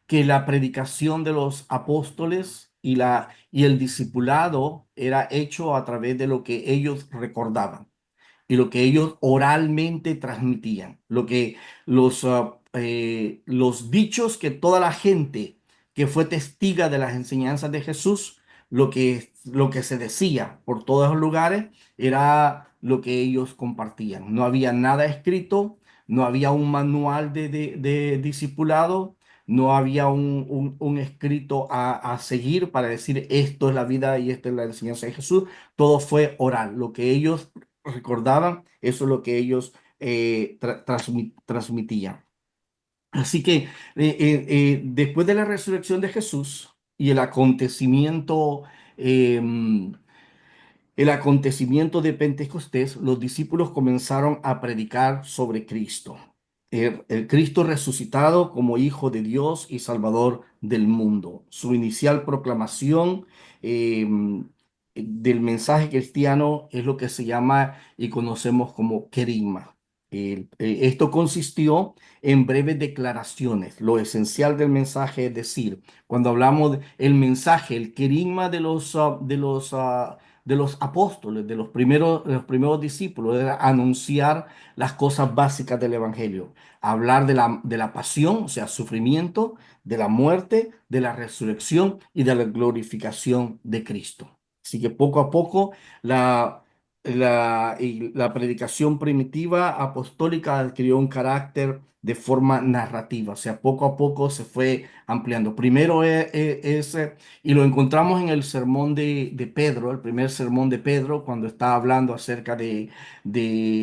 que la predicación de los apóstoles y el discipulado era hecho a través de lo que ellos recordaban y lo que ellos oralmente transmitían, los dichos que toda la gente que fue testiga de las enseñanzas de Jesús, lo que se decía por todos los lugares era lo que ellos compartían. No había nada escrito, no había un manual de discipulado, no había un escrito a seguir para decir esto es la vida y esta es la enseñanza de Jesús. Todo fue oral. Lo que ellos recordaban, eso es lo que ellos transmitían. Así que después de la resurrección de Jesús y el acontecimiento de Pentecostés, los discípulos comenzaron a predicar sobre Cristo. el Cristo resucitado como Hijo de Dios y Salvador del mundo. Su inicial proclamación eh, del mensaje cristiano es lo que se llama y conocemos como querigma. Esto consistió en breves declaraciones. Lo esencial del mensaje es decir, cuando hablamos del mensaje, el querigma de los apóstoles, de los primeros discípulos, era anunciar las cosas básicas del Evangelio, hablar de la pasión, o sea, sufrimiento, de la muerte, de la resurrección y de la glorificación de Cristo. Así que poco a poco la, y la predicación primitiva apostólica adquirió un carácter de forma narrativa, o sea, poco a poco se fue ampliando. Primero y lo encontramos en el sermón de Pedro, el primer sermón de Pedro, cuando está hablando acerca de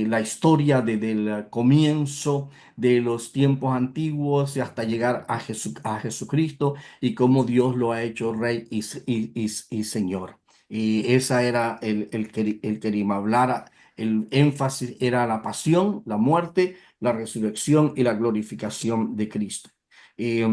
la historia del comienzo de los tiempos antiguos y hasta llegar a Jesucristo y cómo Dios lo ha hecho Rey y Señor. Y esa era el querigma, hablar, el énfasis era la pasión, la muerte, la resurrección y la glorificación de Cristo. Eh,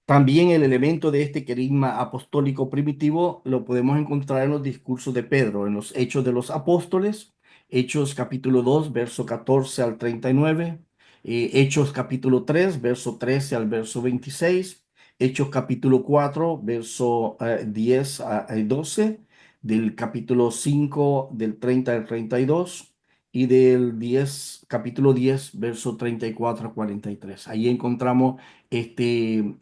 También el elemento de este querigma apostólico primitivo lo podemos encontrar en los discursos de Pedro, en los Hechos de los Apóstoles, Hechos capítulo 2 verso 14 al 39, Hechos capítulo 3 verso 13 al verso 26, Hechos capítulo 4 verso 10 a 12, del capítulo 5 del 30 al 32 y del 10 capítulo 10 verso 34 a 43. Ahí encontramos el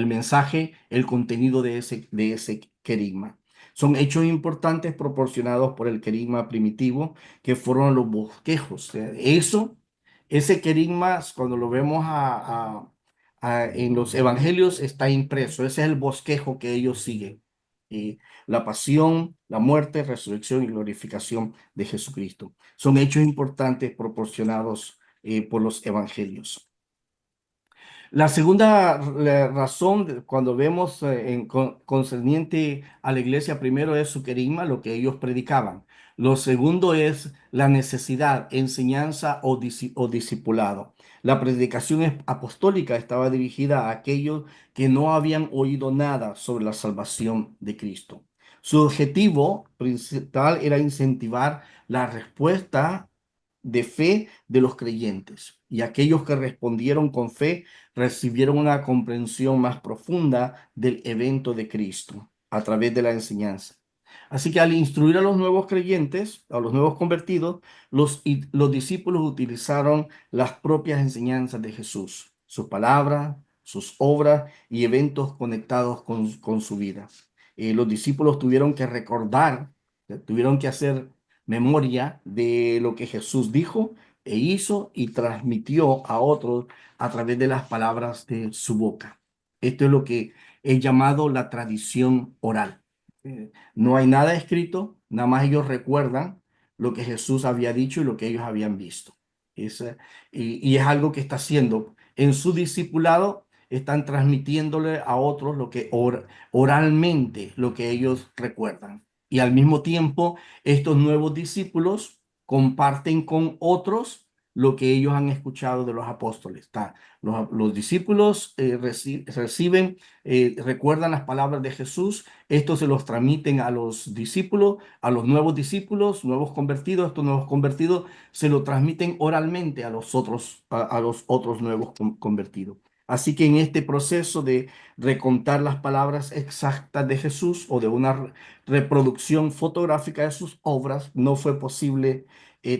mensaje, el contenido de ese querigma. Son hechos importantes proporcionados por el querigma primitivo, que fueron los bosquejos. Ese querigma, cuando lo vemos en los evangelios, está impreso. Ese es el bosquejo que ellos siguen. La pasión, la muerte, resurrección y glorificación de Jesucristo. Son hechos importantes proporcionados por los evangelios. La segunda razón, cuando vemos concerniente a la iglesia, primero es su querigma, lo que ellos predicaban. Lo segundo es la necesidad, enseñanza o discipulado. La predicación apostólica estaba dirigida a aquellos que no habían oído nada sobre la salvación de Cristo. Su objetivo principal era incentivar la respuesta de fe de los creyentes, y aquellos que respondieron con fe recibieron una comprensión más profunda del evento de Cristo a través de la enseñanza. Así que al instruir a los nuevos creyentes, a los nuevos convertidos, los discípulos utilizaron las propias enseñanzas de Jesús, su palabra, sus obras y eventos conectados con su vida. Los discípulos tuvieron que recordar, tuvieron que hacer memoria de lo que Jesús dijo e hizo y transmitió a otros a través de las palabras de su boca. Esto es lo que es llamado la tradición oral. No hay nada escrito, nada más ellos recuerdan lo que Jesús había dicho y lo que ellos habían visto. Es, y es algo que está haciendo en su discipulado, están transmitiéndole a otros lo que oralmente, lo que ellos recuerdan. Y al mismo tiempo, estos nuevos discípulos comparten con otros lo que ellos han escuchado de los apóstoles. Los discípulos reciben, recuerdan las palabras de Jesús, estos se los transmiten a los discípulos, a los nuevos discípulos, nuevos convertidos, estos nuevos convertidos se lo transmiten oralmente a los otros nuevos convertidos. Así que en este proceso de recontar las palabras exactas de Jesús o de una reproducción fotográfica de sus obras, no fue posible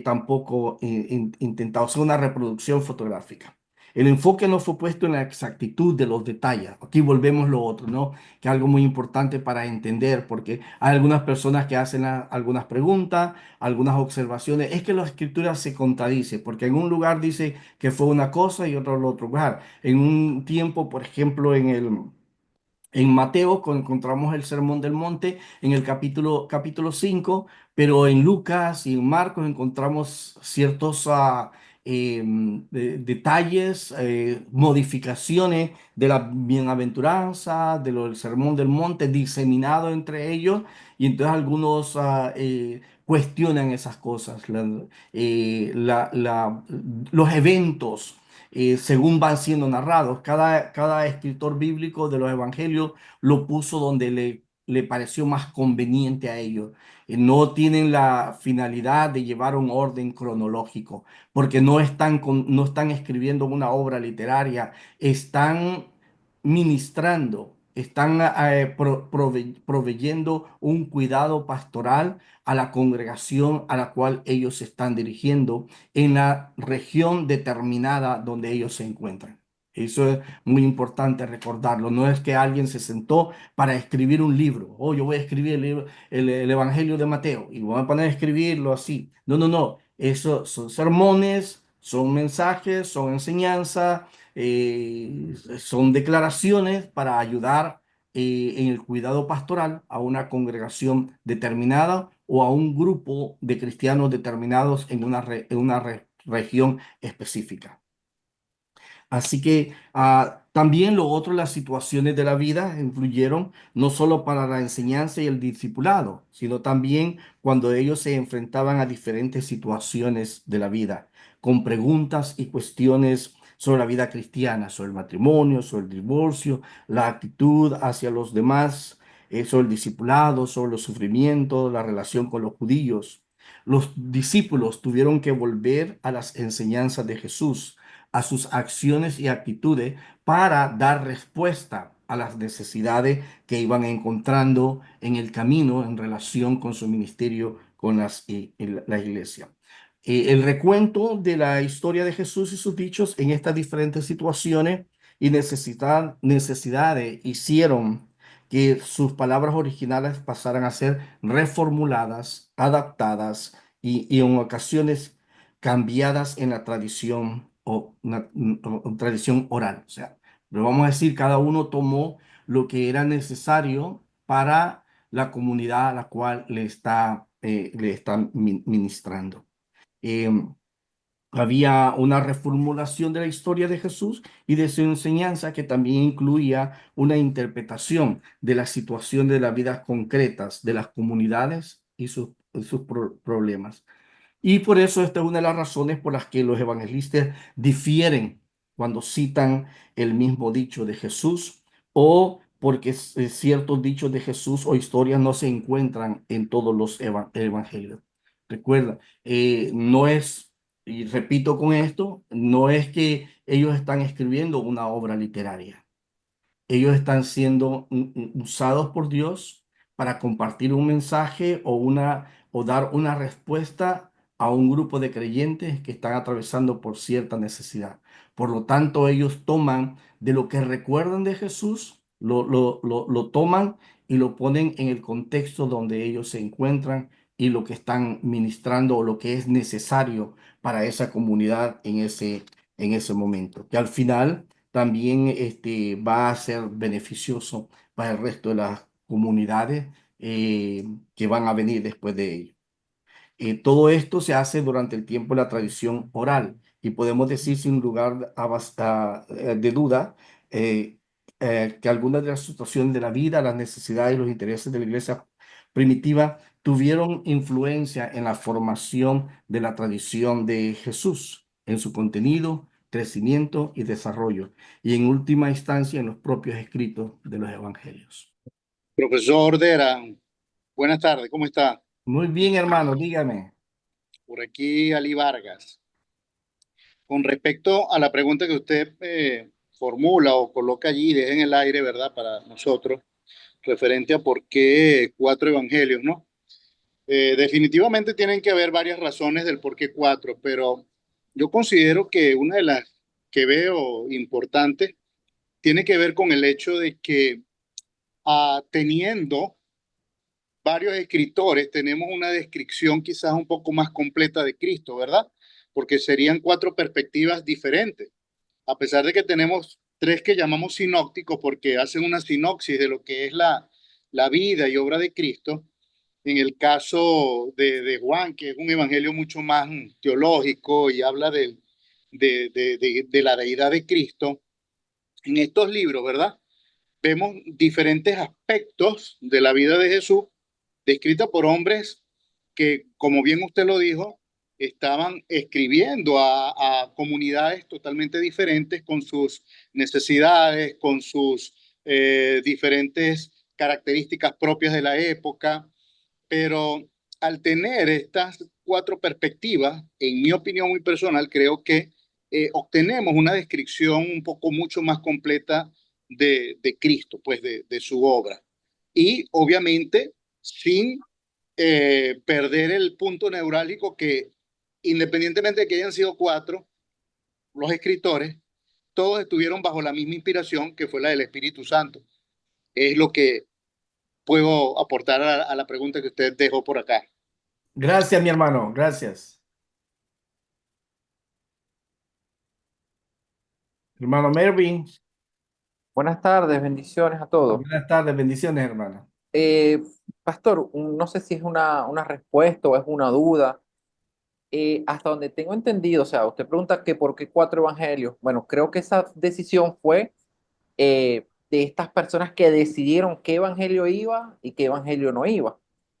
tampoco intentar hacer una reproducción fotográfica. El enfoque no fue puesto en la exactitud de los detalles. Aquí volvemos lo otro, ¿no? Que es algo muy importante para entender, porque hay algunas personas que hacen algunas preguntas, algunas observaciones. Es que la escritura se contradice, porque en un lugar dice que fue una cosa y otro otro lugar. En un tiempo, por ejemplo, en Mateo encontramos el Sermón del Monte en el capítulo 5, pero en Lucas y en Marcos encontramos ciertos detalles, modificaciones de la bienaventuranza, del sermón del monte, diseminado entre ellos, y entonces algunos cuestionan esas cosas, los eventos. Según van siendo narrados, cada escritor bíblico de los evangelios lo puso donde le pareció más conveniente a ellos. No tienen la finalidad de llevar un orden cronológico, porque no están escribiendo una obra literaria, están ministrando, están proveyendo un cuidado pastoral a la congregación a la cual ellos se están dirigiendo en la región determinada donde ellos se encuentran. Eso es muy importante recordarlo. No es que alguien se sentó para escribir un libro. Oh, yo voy a escribir el Evangelio de Mateo y voy a poner a escribirlo así. No, no, no. Eso son sermones, son mensajes, son enseñanzas, son declaraciones para ayudar en el cuidado pastoral a una congregación determinada o a un grupo de cristianos determinados en una región específica. Así que también lo otro, las situaciones de la vida influyeron no solo para la enseñanza y el discipulado, sino también cuando ellos se enfrentaban a diferentes situaciones de la vida, con preguntas y cuestiones sobre la vida cristiana, sobre el matrimonio, sobre el divorcio, la actitud hacia los demás, sobre el discipulado, sobre los sufrimientos, la relación con los judíos. Los discípulos tuvieron que volver a las enseñanzas de Jesús, a sus acciones y actitudes para dar respuesta a las necesidades que iban encontrando en el camino en relación con su ministerio con la iglesia. El recuento de la historia de Jesús y sus dichos en estas diferentes situaciones y necesidades hicieron que sus palabras originales pasaran a ser reformuladas, adaptadas y en ocasiones cambiadas en la tradición o tradición oral. O sea, pero vamos a decir, cada uno tomó lo que era necesario para la comunidad a la cual le está ministrando. Em, Había una reformulación de la historia de Jesús y de su enseñanza que también incluía una interpretación de las situaciones de las vidas concretas de las comunidades y sus problemas. Y por eso esta es una de las razones por las que los evangelistas difieren cuando citan el mismo dicho de Jesús o porque ciertos dichos de Jesús o historias no se encuentran en todos los evangelios. Recuerda, no es, y repito con esto, no es que ellos están escribiendo una obra literaria. Ellos están siendo usados por Dios para compartir un mensaje o dar una respuesta a un grupo de creyentes que están atravesando por cierta necesidad. Por lo tanto, ellos toman de lo que recuerdan de Jesús, lo toman y lo ponen en el contexto donde ellos se encuentran y lo que están ministrando o lo que es necesario para esa comunidad en ese momento. Que al final también va a ser beneficioso para el resto de las comunidades que van a venir después de ello. Todo esto se hace durante el tiempo de la tradición oral y podemos decir sin lugar de duda eh, que algunas de las situaciones de la vida, las necesidades y los intereses de la iglesia primitiva tuvieron influencia en la formación de la tradición de Jesús, en su contenido, crecimiento y desarrollo, y en última instancia en los propios escritos de los evangelios. Profesor Dera, buenas tardes, ¿cómo está? Muy bien, hermano, dígame. Por aquí Ali Vargas. Con respecto a la pregunta que usted formula o coloca allí, deja en el aire, ¿verdad? Para nosotros, referente a por qué cuatro evangelios, ¿no? Definitivamente tienen que haber varias razones del por qué cuatro, pero yo considero que una de las que veo importante tiene que ver con el hecho de que teniendo varios escritores tenemos una descripción quizás un poco más completa de Cristo, ¿verdad? Porque serían cuatro perspectivas diferentes, a pesar de que tenemos tres que llamamos sinópticos porque hacen una sinopsis de lo que es la vida y obra de Cristo. En el caso de Juan, que es un evangelio mucho más teológico y habla de la deidad de Cristo, en estos libros, ¿verdad? Vemos diferentes aspectos de la vida de Jesús descrita por hombres que, como bien usted lo dijo, estaban escribiendo a comunidades totalmente diferentes con sus necesidades, con sus diferentes características propias de la época, pero al tener estas cuatro perspectivas, en mi opinión muy personal, creo que obtenemos una descripción un poco mucho más completa de Cristo, pues de su obra. Y obviamente sin perder el punto neurálgico que, independientemente de que hayan sido cuatro, los escritores, todos estuvieron bajo la misma inspiración que fue la del Espíritu Santo. Es lo que puedo aportar a la pregunta que usted dejó por acá. Gracias, mi hermano, gracias. Hermano Mervin, Buenas tardes, bendiciones a todos. buenas tardes, bendiciones, hermano. Eh, Pastor, no sé si es una respuesta o es una duda. Hasta donde tengo entendido, o sea, usted pregunta que por qué cuatro evangelios. Bueno, creo que esa decisión fue de estas personas que decidieron qué evangelio iba y qué evangelio no iba.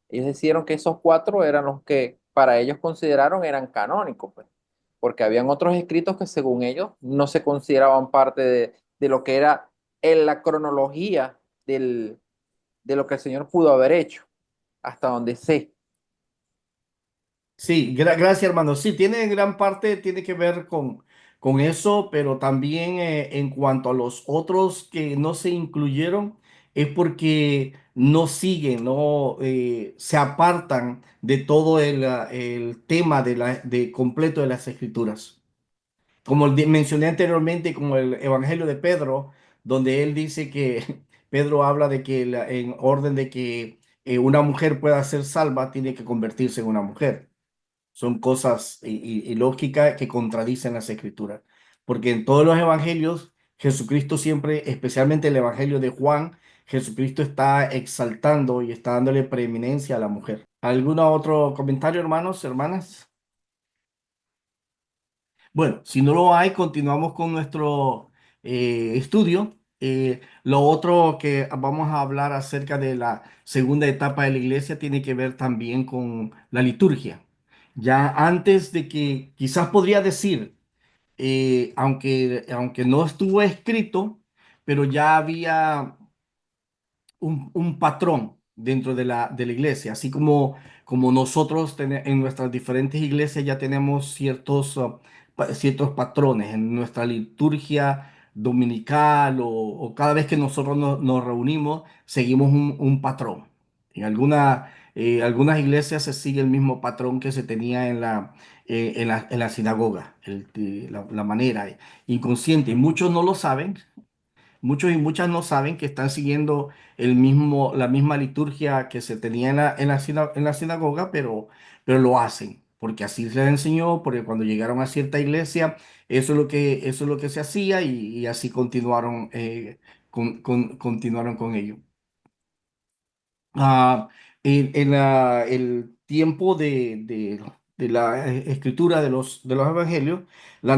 Ellos decidieron que esos cuatro eran los que para ellos consideraron eran canónicos, pues, porque habían otros escritos que según ellos no se consideraban parte de lo que era en la cronología de lo que el Señor pudo haber hecho, hasta donde sé. Sí, gracias, hermano. Sí, tiene en gran parte, tiene que ver con eso, pero también en cuanto a los otros que no se incluyeron, es porque no siguen, no se apartan de todo el tema de completo de las Escrituras. Como mencioné anteriormente, como el Evangelio de Pedro, donde él dice que Pedro habla de que en orden de que una mujer pueda ser salva, tiene que convertirse en una mujer. Son cosas y lógica que contradicen las escrituras. Porque en todos los evangelios, Jesucristo siempre, especialmente el evangelio de Juan, Jesucristo está exaltando y está dándole preeminencia a la mujer. ¿Algún otro comentario, hermanos, hermanas? Bueno, si no lo hay, continuamos con nuestro estudio. Lo otro que vamos a hablar acerca de la segunda etapa de la iglesia tiene que ver también con la liturgia. Ya antes de que, quizás podría decir, aunque no estuvo escrito, pero ya había un patrón dentro de la iglesia, así como nosotros en nuestras diferentes iglesias ya tenemos ciertos patrones en nuestra liturgia dominical o cada vez que nosotros nos reunimos, seguimos un patrón. Algunas iglesias se sigue el mismo patrón que se tenía en la sinagoga, la manera inconsciente. Y muchos no lo saben. Muchos y muchas no saben que están siguiendo la misma liturgia que se tenía en la sinagoga, pero lo hacen, porque así se les enseñó, porque cuando llegaron a cierta iglesia, eso es lo que se hacía y así continuaron, continuaron con ello. Ah, el tiempo de la escritura de los evangelios, la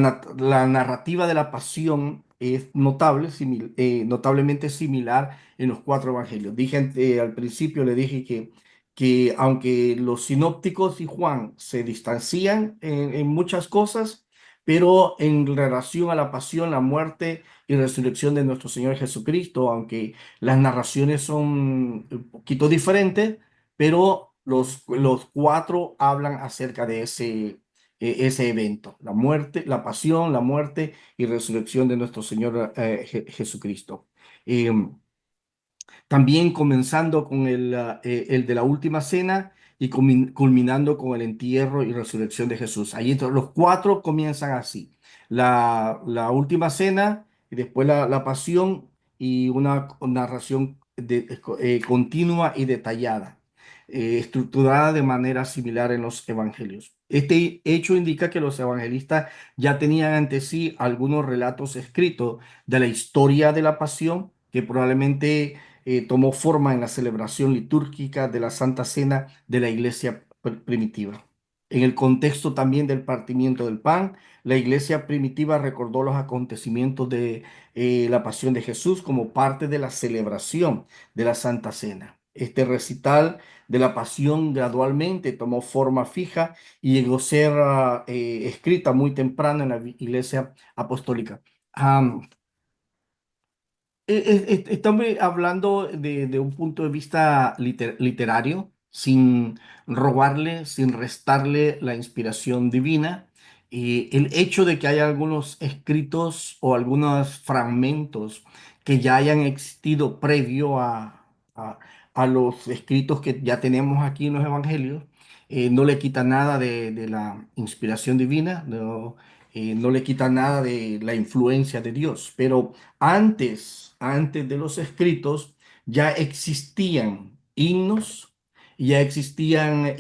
narrativa de la pasión es notablemente similar en los cuatro evangelios. Al principio le dije que aunque los sinópticos y Juan se distancian en muchas cosas, pero en relación a la pasión, la muerte y resurrección de nuestro Señor Jesucristo, aunque las narraciones son un poquito diferentes, pero los cuatro hablan acerca de ese evento, la muerte, la pasión, la muerte y resurrección de nuestro Señor Jesucristo. Em, También comenzando con el de la última cena y culminando con el entierro y resurrección de Jesús. Ahí entonces, los cuatro comienzan así. La última cena y después la pasión y una narración continua y detallada, estructurada de manera similar en los evangelios. Este hecho indica que los evangelistas ya tenían ante sí algunos relatos escritos de la historia de la pasión que probablemente tomó forma en la celebración litúrgica de la Santa Cena de la iglesia primitiva. En el contexto también del partimiento del pan, la iglesia primitiva recordó los acontecimientos de la pasión de Jesús como parte de la celebración de la Santa Cena. Este recital de la pasión gradualmente tomó forma fija y llegó a ser escrita muy temprano en la iglesia apostólica. Estamos hablando de un punto de vista literario, sin robarle, sin restarle la inspiración divina. Y el hecho de que haya algunos escritos o algunos fragmentos que ya hayan existido previo a- a los escritos que ya tenemos aquí en los evangelios, no le quita nada de la inspiración divina, no, no le quita nada de la influencia de Dios, pero antes de los escritos, ya existían himnos, ya existían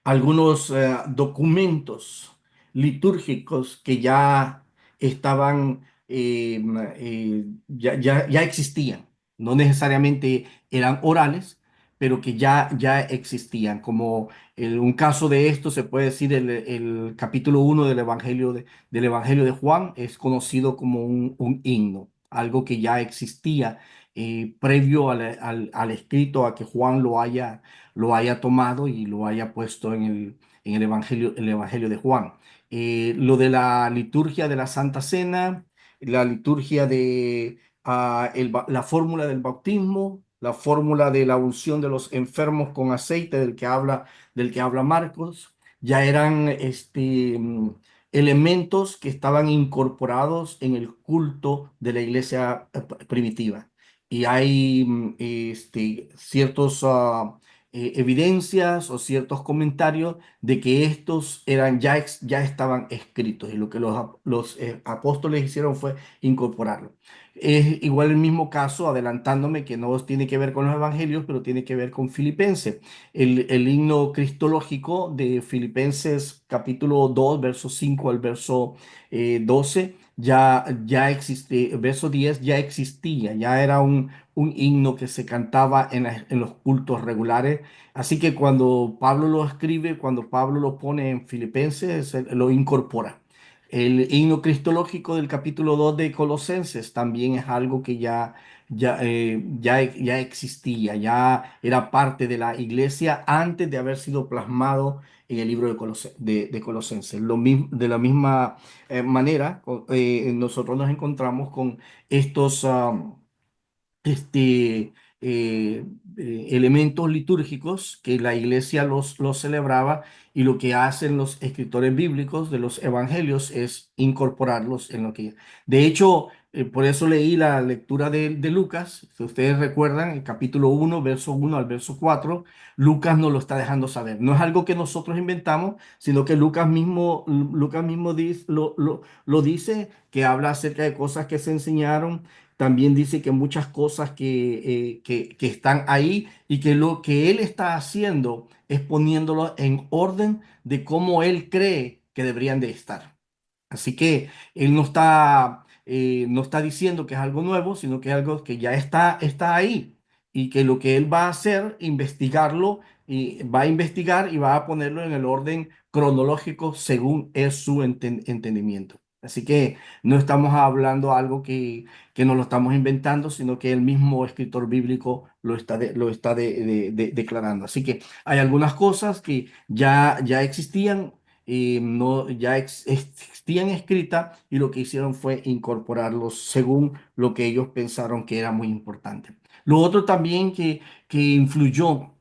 algunos documentos litúrgicos que ya estaban, ya existían. No necesariamente eran orales, pero que ya existían. Como un caso de esto se puede decir el capítulo 1 del Evangelio de Juan es conocido como un himno, algo que ya existía previo al escrito, a que Juan lo haya tomado y lo haya puesto en el Evangelio de Juan. Lo de la liturgia de la Santa Cena, la liturgia de la fórmula del bautismo, la fórmula de la unción de los enfermos con aceite del que habla Marcos, ya eran elementos que estaban incorporados en el culto de la iglesia primitiva. Y hay ciertos evidencias o ciertos comentarios de que estos ya estaban escritos y lo que los apóstoles hicieron fue incorporarlo. Es igual el mismo caso, adelantándome, que no tiene que ver con los evangelios, pero tiene que ver con Filipenses. El himno cristológico de Filipenses capítulo 2 verso 5 al verso 12, ya existe, verso 10 ya existía, ya era un himno que se cantaba en los cultos regulares. Así que cuando Pablo lo escribe, cuando Pablo lo pone en Filipenses, él lo incorpora. El himno cristológico del capítulo 2 de Colosenses también es algo que ya existía, ya era parte de la iglesia antes de haber sido plasmado en el libro de Colosenses. De la misma manera, nosotros nos encontramos con estos este, elementos litúrgicos que la iglesia los celebraba, y lo que hacen los escritores bíblicos de los evangelios es incorporarlos en lo que... De hecho, por eso leí la lectura de Lucas. Si ustedes recuerdan, el capítulo 1 verso 1 al verso 4, Lucas nos lo está dejando saber. No es algo que nosotros inventamos, sino que Lucas mismo lo dice, que habla acerca de cosas que se enseñaron. También dice que muchas cosas que están ahí, y que lo que él está haciendo es poniéndolo en orden de cómo él cree que deberían de estar. Así que él no está diciendo que es algo nuevo, sino que es algo que ya está ahí, y que lo que él va a hacer, investigarlo, y va a investigar y va a ponerlo en el orden cronológico según es su entendimiento. Así que no estamos hablando algo que no lo estamos inventando, sino que el mismo escritor bíblico lo está declarando. Así que hay algunas cosas que ya existían, no, existían escritas, y lo que hicieron fue incorporarlos según lo que ellos pensaron que era muy importante. Lo otro también que influyó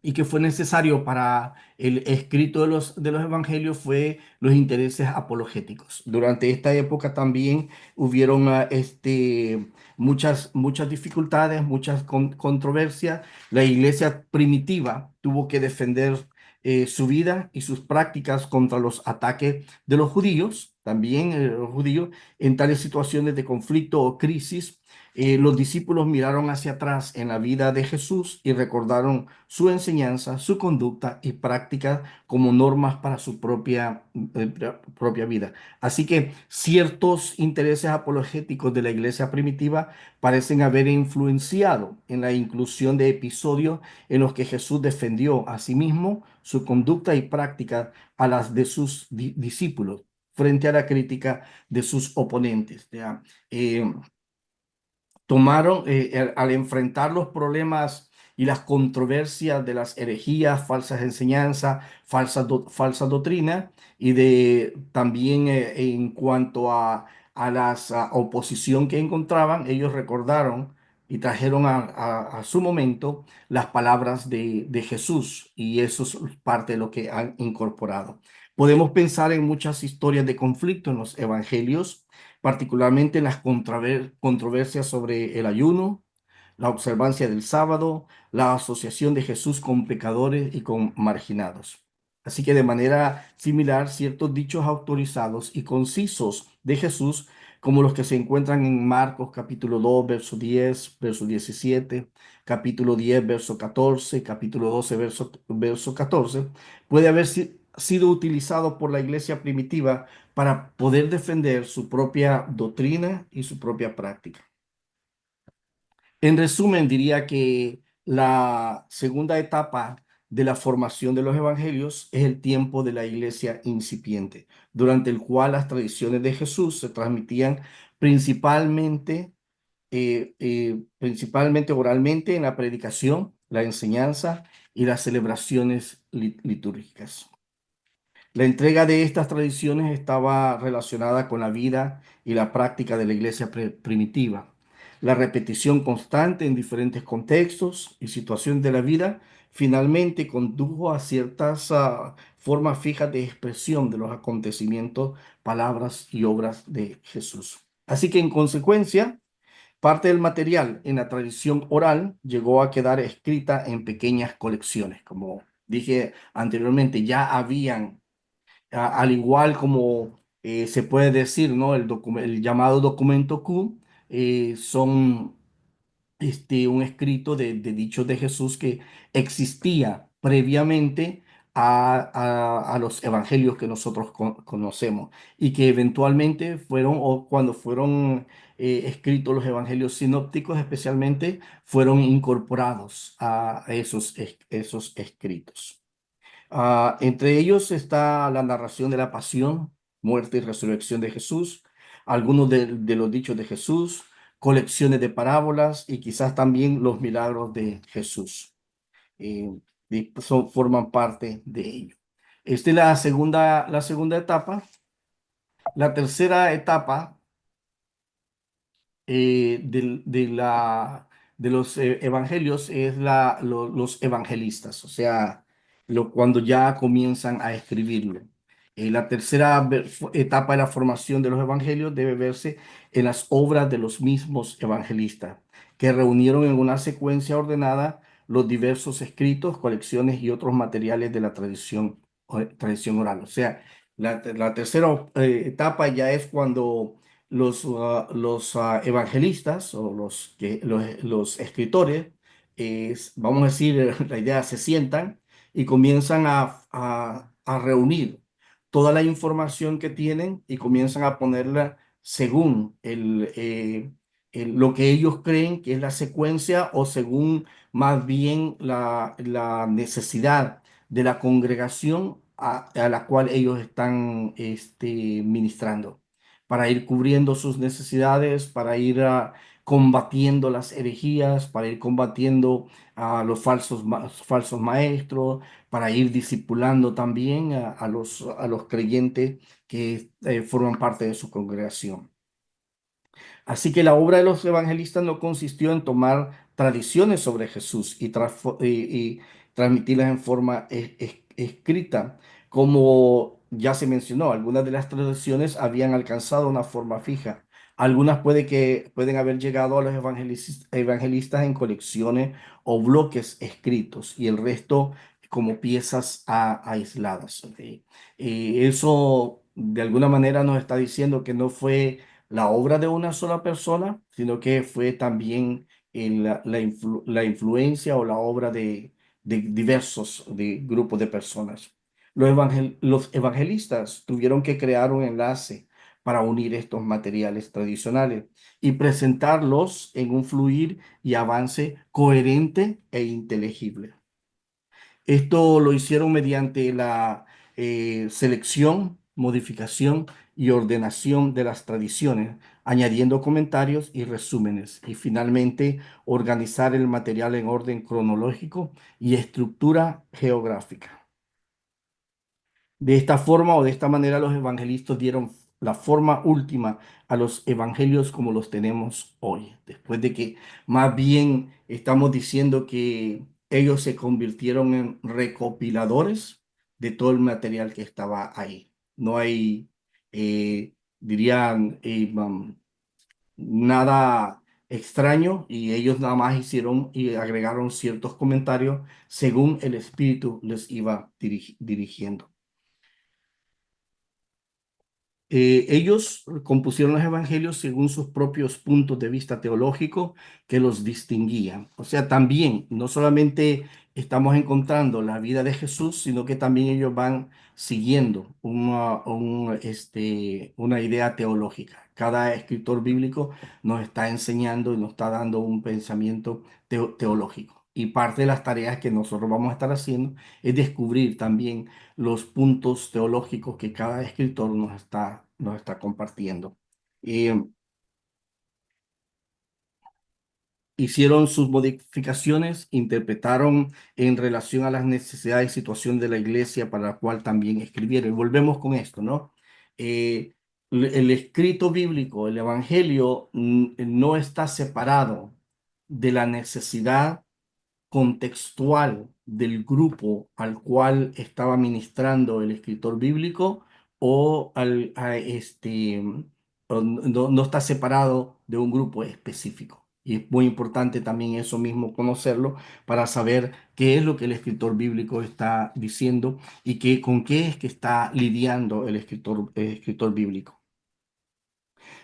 y que fue necesario para el escrito de los evangelios fue los intereses apologéticos. Durante esta época también hubieron muchas dificultades, muchas controversias. La iglesia primitiva tuvo que defender su vida y sus prácticas contra los ataques de los judíos. también los judíos, en tales situaciones de conflicto o crisis, los discípulos miraron hacia atrás en la vida de Jesús y recordaron su enseñanza, su conducta y práctica como normas para su propia vida. Así que ciertos intereses apologéticos de la iglesia primitiva parecen haber influenciado en la inclusión de episodios en los que Jesús defendió a sí mismo su conducta y práctica a las de sus discípulos frente a la crítica de sus oponentes. ¿Ya? Tomaron, al enfrentar los problemas y las controversias de las herejías, falsas enseñanzas, falsa doctrina, y de también en cuanto a las oposición que encontraban, ellos recordaron y trajeron a su momento las palabras de Jesús, y eso es parte de lo que han incorporado. Podemos pensar en muchas historias de conflicto en los evangelios, particularmente en las controversias sobre el ayuno, la observancia del sábado, la asociación de Jesús con pecadores y con marginados. Así que de manera similar, ciertos dichos autorizados y concisos de Jesús, como los que se encuentran en Marcos capítulo 2, verso 10, verso 17, capítulo 10, verso 14, capítulo 12, verso 14, puede haber sido utilizado por la iglesia primitiva para poder defender su propia doctrina y su propia práctica. En resumen, diría que la segunda etapa de la formación de los evangelios es el tiempo de la iglesia incipiente, durante el cual las tradiciones de Jesús se transmitían principalmente, principalmente oralmente en la predicación, la enseñanza y las celebraciones litúrgicas. La entrega de estas tradiciones estaba relacionada con la vida y la práctica de la iglesia primitiva. La repetición constante en diferentes contextos y situaciones de la vida finalmente condujo a ciertas formas fijas de expresión de los acontecimientos, palabras y obras de Jesús. Así que en consecuencia, parte del material en la tradición oral llegó a quedar escrita en pequeñas colecciones. Como dije anteriormente, ya habían al igual como se puede decir, ¿no? El llamado documento Q, son un escrito de dichos de Jesús que existía previamente a los evangelios que nosotros conocemos, y que eventualmente fueron, o cuando fueron escritos los evangelios sinópticos especialmente, fueron incorporados a esos escritos. Entre ellos está la narración de la pasión, muerte y resurrección de Jesús, algunos de los dichos de Jesús, colecciones de parábolas y quizás también los milagros de Jesús. Eh, Forman parte de ello. Esta es la segunda etapa. La tercera etapa de los evangelios es los evangelistas, o sea, cuando ya comienzan a escribirlo. La tercera etapa de la formación de los evangelios debe verse en las obras de los mismos evangelistas, que reunieron en una secuencia ordenada los diversos escritos, colecciones y otros materiales de la tradición oral. O sea, la tercera etapa ya es cuando los evangelistas o los escritores, vamos a decir, la idea, se sientan y comienzan a reunir toda la información que tienen y comienzan a ponerla según lo que ellos creen que es la secuencia, o según más bien la necesidad de la congregación a la cual ellos están ministrando, para ir cubriendo sus necesidades, para ir combatiendo las herejías, para ir combatiendo a los falsos maestros, para ir discipulando también a los creyentes que forman parte de su congregación. Así que la obra de los evangelistas no consistió en tomar tradiciones sobre Jesús y transmitirlas en forma escrita. Como ya se mencionó, algunas de las tradiciones habían alcanzado una forma fija. Algunas pueden haber llegado a los evangelistas en colecciones o bloques escritos, y el resto como piezas aisladas. ¿Ok? Eso de alguna manera nos está diciendo que no fue la obra de una sola persona, sino que fue también la influencia o la obra de diversos de grupos de personas. Los evangelistas tuvieron que crear un enlace para unir estos materiales tradicionales y presentarlos en un fluir y avance coherente e inteligible. Esto lo hicieron mediante la selección, modificación y ordenación de las tradiciones, añadiendo comentarios y resúmenes, y finalmente organizar el material en orden cronológico y estructura geográfica. De esta forma o de esta manera los evangelistas dieron la forma última a los evangelios como los tenemos hoy, después de que más bien estamos diciendo que ellos se convirtieron en recopiladores de todo el material que estaba ahí. No hay, dirían, nada extraño y ellos nada más hicieron y agregaron ciertos comentarios según el Espíritu les iba dirigiendo. Ellos compusieron los evangelios según sus propios puntos de vista teológicos que los distinguían. O sea, también no solamente estamos encontrando la vida de Jesús, sino que también ellos van siguiendo una idea teológica. Cada escritor bíblico nos está enseñando y nos está dando un pensamiento teológico. Y parte de las tareas que nosotros vamos a estar haciendo es descubrir también los puntos teológicos que cada escritor nos está compartiendo. Y hicieron sus modificaciones, interpretaron en relación a las necesidades y situación de la iglesia para la cual también escribieron. Y volvemos con esto, ¿no? El escrito bíblico, el evangelio, no está separado de la necesidad contextual del grupo al cual estaba ministrando el escritor bíblico o o no está separado de un grupo específico. Y es muy importante también eso mismo conocerlo para saber qué es lo que el escritor bíblico está diciendo y con qué es que está lidiando el escritor bíblico.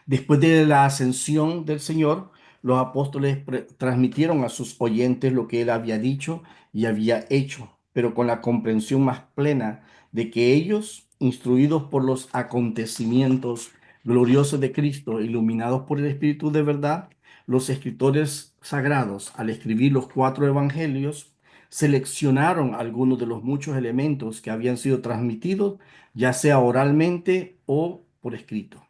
Después de la ascensión del Señor, los apóstoles transmitieron a sus oyentes lo que él había dicho y había hecho, pero con la comprensión más plena de que ellos, instruidos por los acontecimientos gloriosos de Cristo, iluminados por el Espíritu de verdad, los escritores sagrados, al escribir los 4 evangelios, seleccionaron algunos de los muchos elementos que habían sido transmitidos, ya sea oralmente o por escrito.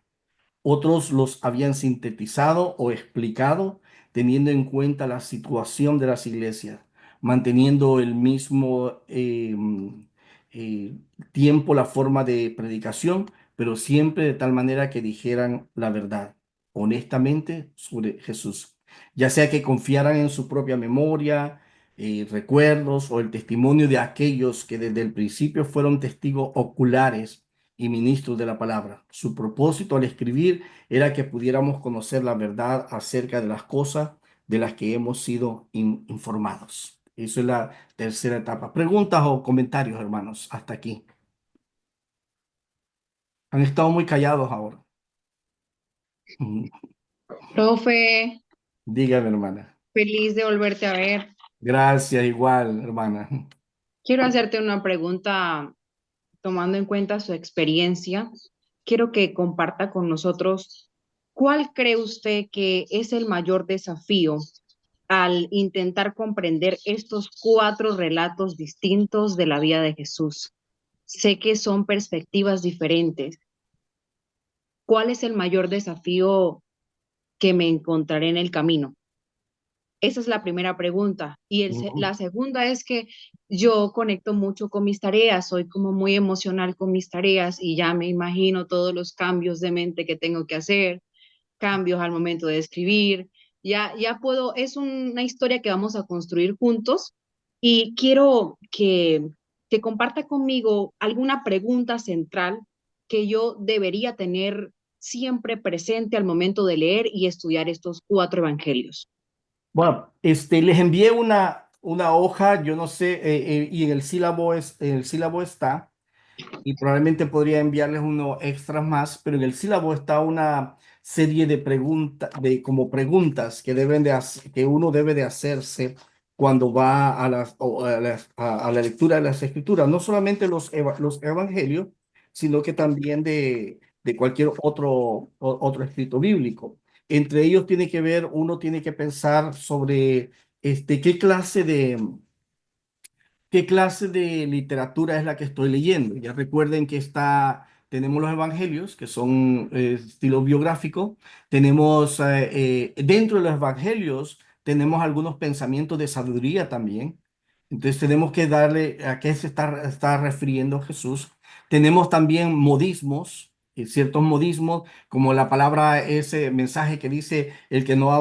Otros los habían sintetizado o explicado teniendo en cuenta la situación de las iglesias, manteniendo el mismo eh, tiempo, la forma de predicación, pero siempre de tal manera que dijeran la verdad, honestamente, sobre Jesús. Ya sea que confiaran en su propia memoria, recuerdos o el testimonio de aquellos que desde el principio fueron testigos oculares y ministros de la palabra. Su propósito al escribir era que pudiéramos conocer la verdad acerca de las cosas de las que hemos sido informados. Eso es la tercera etapa. ¿Preguntas o comentarios, hermanos, hasta aquí? Han estado muy callados ahora. Mm, Profe, Dígame, hermana. feliz de volverte a ver. Gracias, igual, hermana. Quiero hacerte una pregunta tomando en cuenta su experiencia. Quiero que comparta con nosotros cuál cree usted que es el mayor desafío al intentar comprender estos 4 relatos distintos de la vida de Jesús. Sé que son perspectivas diferentes. ¿Cuál es el mayor desafío que me encontraré en el camino? Esa es la primera pregunta. Y Ujú. la segunda es que yo conecto mucho con mis tareas, soy como muy emocional con mis tareas y ya me imagino todos los cambios de mente que tengo que hacer, cambios al momento de escribir. Ya puedo, es una historia que vamos a construir juntos y quiero que comparta conmigo alguna pregunta central que yo debería tener siempre presente al momento de leer y estudiar estos 4 evangelios. Bueno, les envié una hoja, yo no sé, y en el sílabo está. y probablemente podría enviarles unos extras más, pero en el sílabo está una serie de preguntas, de como preguntas que que uno debe de hacerse cuando va a a la lectura de las escrituras, no solamente los evangelios, sino que también de cualquier otro escrito bíblico. Entre ellos tiene que ver, uno tiene que pensar sobre qué clase ¿qué clase de literatura es la que estoy leyendo? Ya recuerden que tenemos los evangelios, que son estilo biográfico, tenemos dentro de los evangelios, tenemos algunos pensamientos de sabiduría también. Entonces tenemos que darle a qué está refiriendo Jesús. Tenemos también modismos, ciertos modismos, como la palabra, ese mensaje que dice, el que no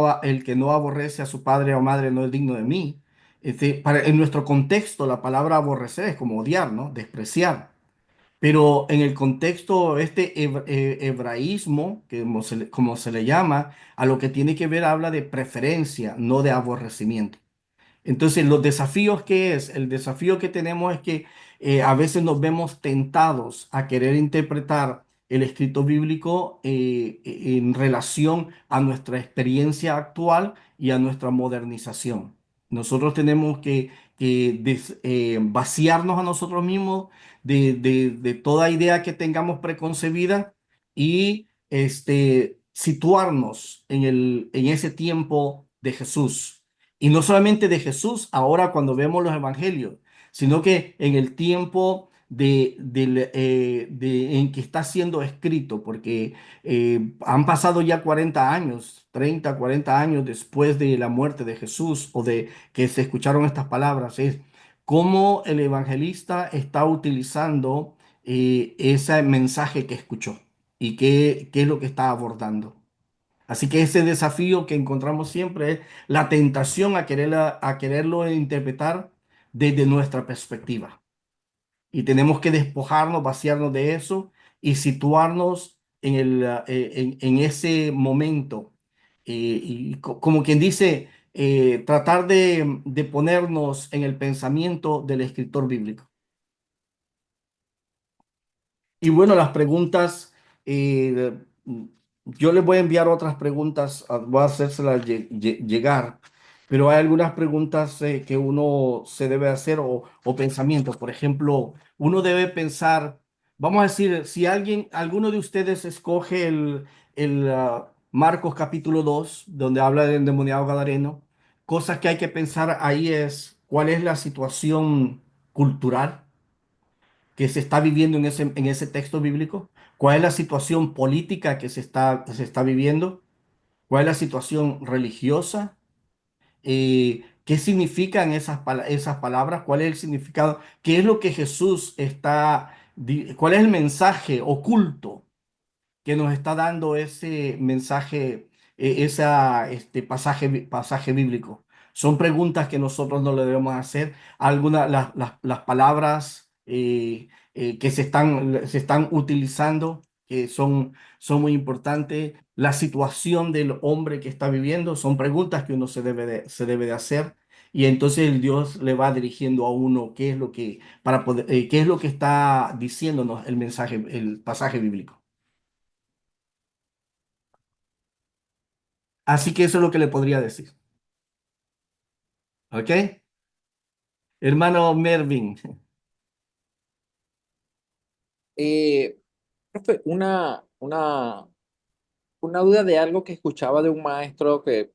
aborrece a su padre o madre no es digno de mí. En nuestro contexto, la palabra aborrecer es como odiar, ¿no? Despreciar. Pero en el contexto, hebraísmo, que como se le llama, a lo que tiene que ver habla de preferencia, no de aborrecimiento. Entonces, los desafíos que es, el desafío que tenemos es que a veces nos vemos tentados a querer interpretar el escrito bíblico en relación a nuestra experiencia actual y a nuestra modernización. Nosotros tenemos que vaciarnos a nosotros mismos de toda idea que tengamos preconcebida y situarnos en ese tiempo de Jesús y no solamente de Jesús, ahora cuando vemos los evangelios, sino que en el tiempo en que está siendo escrito, porque han pasado ya 40 años, 30, 40 años después de la muerte de Jesús o de que se escucharon estas palabras, es cómo el evangelista está utilizando ese mensaje que escuchó y qué es lo que está abordando. Así que ese desafío que encontramos siempre es la tentación a quererlo interpretar desde nuestra perspectiva. Y tenemos que despojarnos, vaciarnos de eso y situarnos en ese momento. Y como quien dice, tratar de ponernos en el pensamiento del escritor bíblico. Y bueno, las preguntas, eh, yo les voy a enviar otras preguntas, voy a hacérselas llegar, pero hay algunas preguntas que uno se debe hacer o pensamientos. Por ejemplo, uno debe pensar, vamos a decir, si alguno de ustedes escoge Marcos capítulo 2 donde habla del endemoniado gadareno, cosas que hay que pensar ahí es cuál es la situación cultural que se está viviendo en ese texto bíblico, cuál es la situación política que se está viviendo, cuál es la situación religiosa, qué significan esas palabras, cuál es el significado, qué es lo que Jesús cuál es el mensaje oculto que nos está dando ese mensaje, pasaje bíblico. Son preguntas que nosotros no le debemos hacer. Algunas, las palabras que se están utilizando, que son muy importantes. La situación del hombre que está viviendo, son preguntas que uno se debe de hacer. Y entonces el Dios le va dirigiendo a uno qué es lo qué es lo que está diciéndonos el mensaje, el pasaje bíblico. Así que eso es lo que le podría decir. ¿Ok? Hermano Mervin. Eh, profe, una duda de algo que escuchaba de un maestro que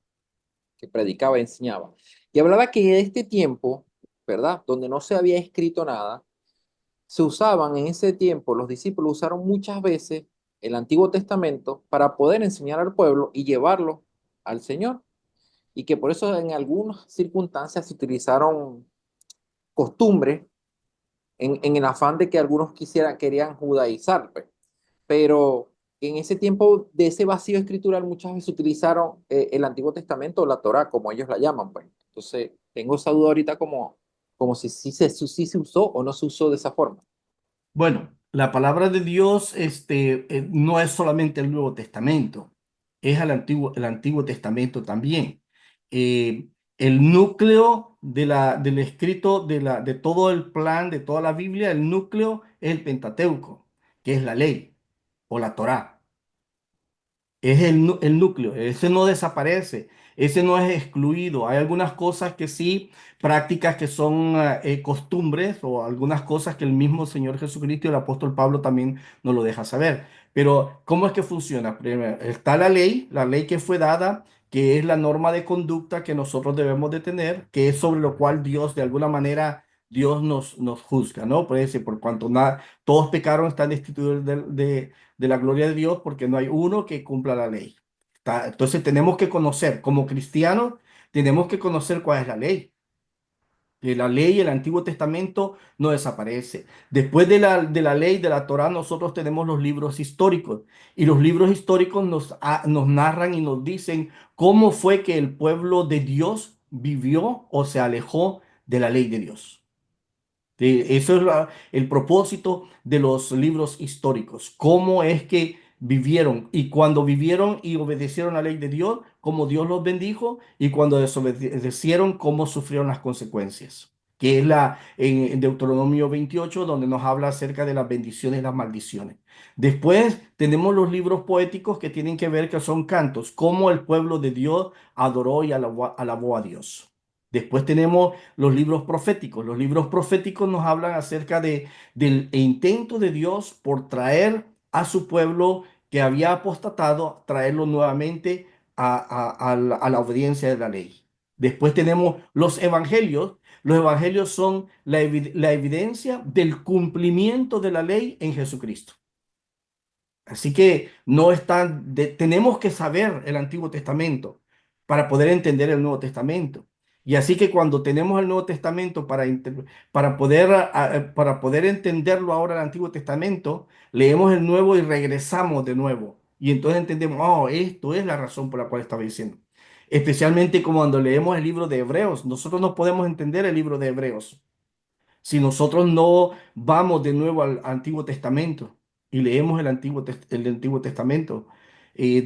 predicaba, enseñaba, y hablaba que en este tiempo, ¿verdad? Donde no se había escrito nada, se usaban en ese tiempo, los discípulos usaron muchas veces el Antiguo Testamento para poder enseñar al pueblo y llevarlo al Señor, y que por eso en algunas circunstancias se utilizaron costumbres en el afán de que algunos querían judaizar, pues. Pero en ese tiempo de ese vacío escritural muchas veces utilizaron el Antiguo Testamento o la Torá, como ellos la llaman, pues. Entonces, tengo esa duda ahorita como si sí se usó o no se usó de esa forma. Bueno, la palabra de Dios no es solamente el Nuevo Testamento, es el Antiguo Testamento también. Eh, el núcleo del escrito de todo el plan, de toda la Biblia, el núcleo es el Pentateuco, que es la ley o la Torá. Es el núcleo, ese no desaparece, ese no es excluido. Hay algunas cosas que sí, prácticas que son costumbres o algunas cosas que el mismo Señor Jesucristo y el apóstol Pablo también nos lo deja saber. Pero, ¿cómo es que funciona? Primero, está la ley que fue dada, que es la norma de conducta que nosotros debemos de tener, que es sobre lo cual Dios, de alguna manera, Dios nos juzga, ¿no? Puede decir, por cuanto nada, todos pecaron, están destituidos de la gloria de Dios porque no hay uno que cumpla la ley. Entonces tenemos que conocer, como cristianos, tenemos que conocer cuál es la ley. Que la ley, el Antiguo Testamento, no desaparece. Después de la ley, de la Torá, nosotros tenemos los libros históricos. Y los libros históricos nos narran y nos dicen cómo fue que el pueblo de Dios vivió o se alejó de la ley de Dios. Eso es el propósito de los libros históricos. Cómo es que vivieron y cuando vivieron y obedecieron la ley de Dios, cómo Dios los bendijo y cuando desobedecieron, cómo sufrieron las consecuencias. Que es en Deuteronomio 28, donde nos habla acerca de las bendiciones y las maldiciones. Después tenemos los libros poéticos que tienen que ver que son cantos, cómo el pueblo de Dios adoró y alabó a Dios. Después tenemos los libros proféticos. Los libros proféticos nos hablan acerca del intento de Dios por traer a su pueblo que había apostatado, traerlo nuevamente a la obediencia de la ley. Después tenemos los evangelios. Los evangelios son la evidencia del cumplimiento de la ley en Jesucristo. Así que no están, tenemos que saber el Antiguo Testamento para poder entender el Nuevo Testamento. Y así que cuando tenemos el Nuevo Testamento para poder entenderlo ahora el Antiguo Testamento, leemos el Nuevo y regresamos de nuevo. Y entonces entendemos, oh, esto es la razón por la cual estaba diciendo. Especialmente como cuando leemos el libro de Hebreos. Nosotros no podemos entender el libro de Hebreos si nosotros no vamos de nuevo al Antiguo Testamento y leemos el Antiguo Testamento,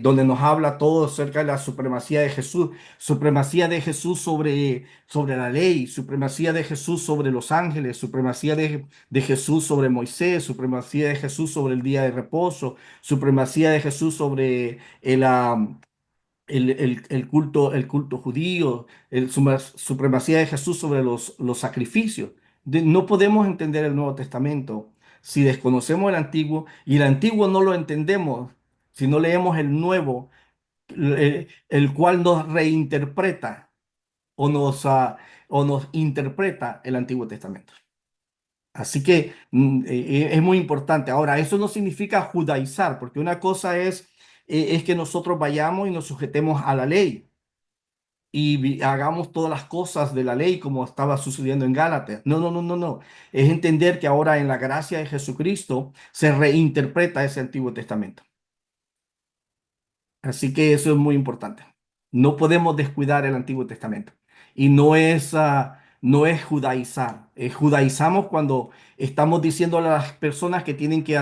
donde nos habla todo acerca de la supremacía de Jesús sobre la ley, supremacía de Jesús sobre los ángeles, supremacía de Jesús sobre Moisés, supremacía de Jesús sobre el día de reposo, supremacía de Jesús sobre el culto judío, supremacía de Jesús sobre los sacrificios. No podemos entender el Nuevo Testamento si desconocemos el Antiguo y el Antiguo no lo entendemos si no leemos el Nuevo, el cual nos reinterpreta o nos interpreta el Antiguo Testamento. Así que es muy importante. Ahora, eso no significa judaizar, porque una cosa es que nosotros vayamos y nos sujetemos a la ley y hagamos todas las cosas de la ley como estaba sucediendo en Gálatas. No, no, no, no, no. Es entender que ahora en la gracia de Jesucristo se reinterpreta ese Antiguo Testamento. Así que eso es muy importante. No podemos descuidar el Antiguo Testamento. Y no es judaizar. Judaizamos cuando estamos diciendo a las personas que tienen que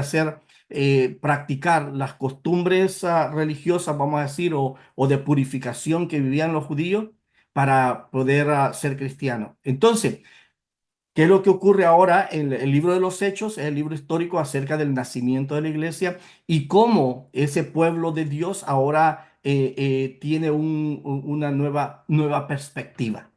practicar las costumbres religiosas, vamos a decir, o de purificación que vivían los judíos para poder ser cristianos. Entonces, ¿qué es lo que ocurre ahora en el libro de los Hechos? Es el libro histórico acerca del nacimiento de la iglesia y cómo ese pueblo de Dios ahora tiene una nueva perspectiva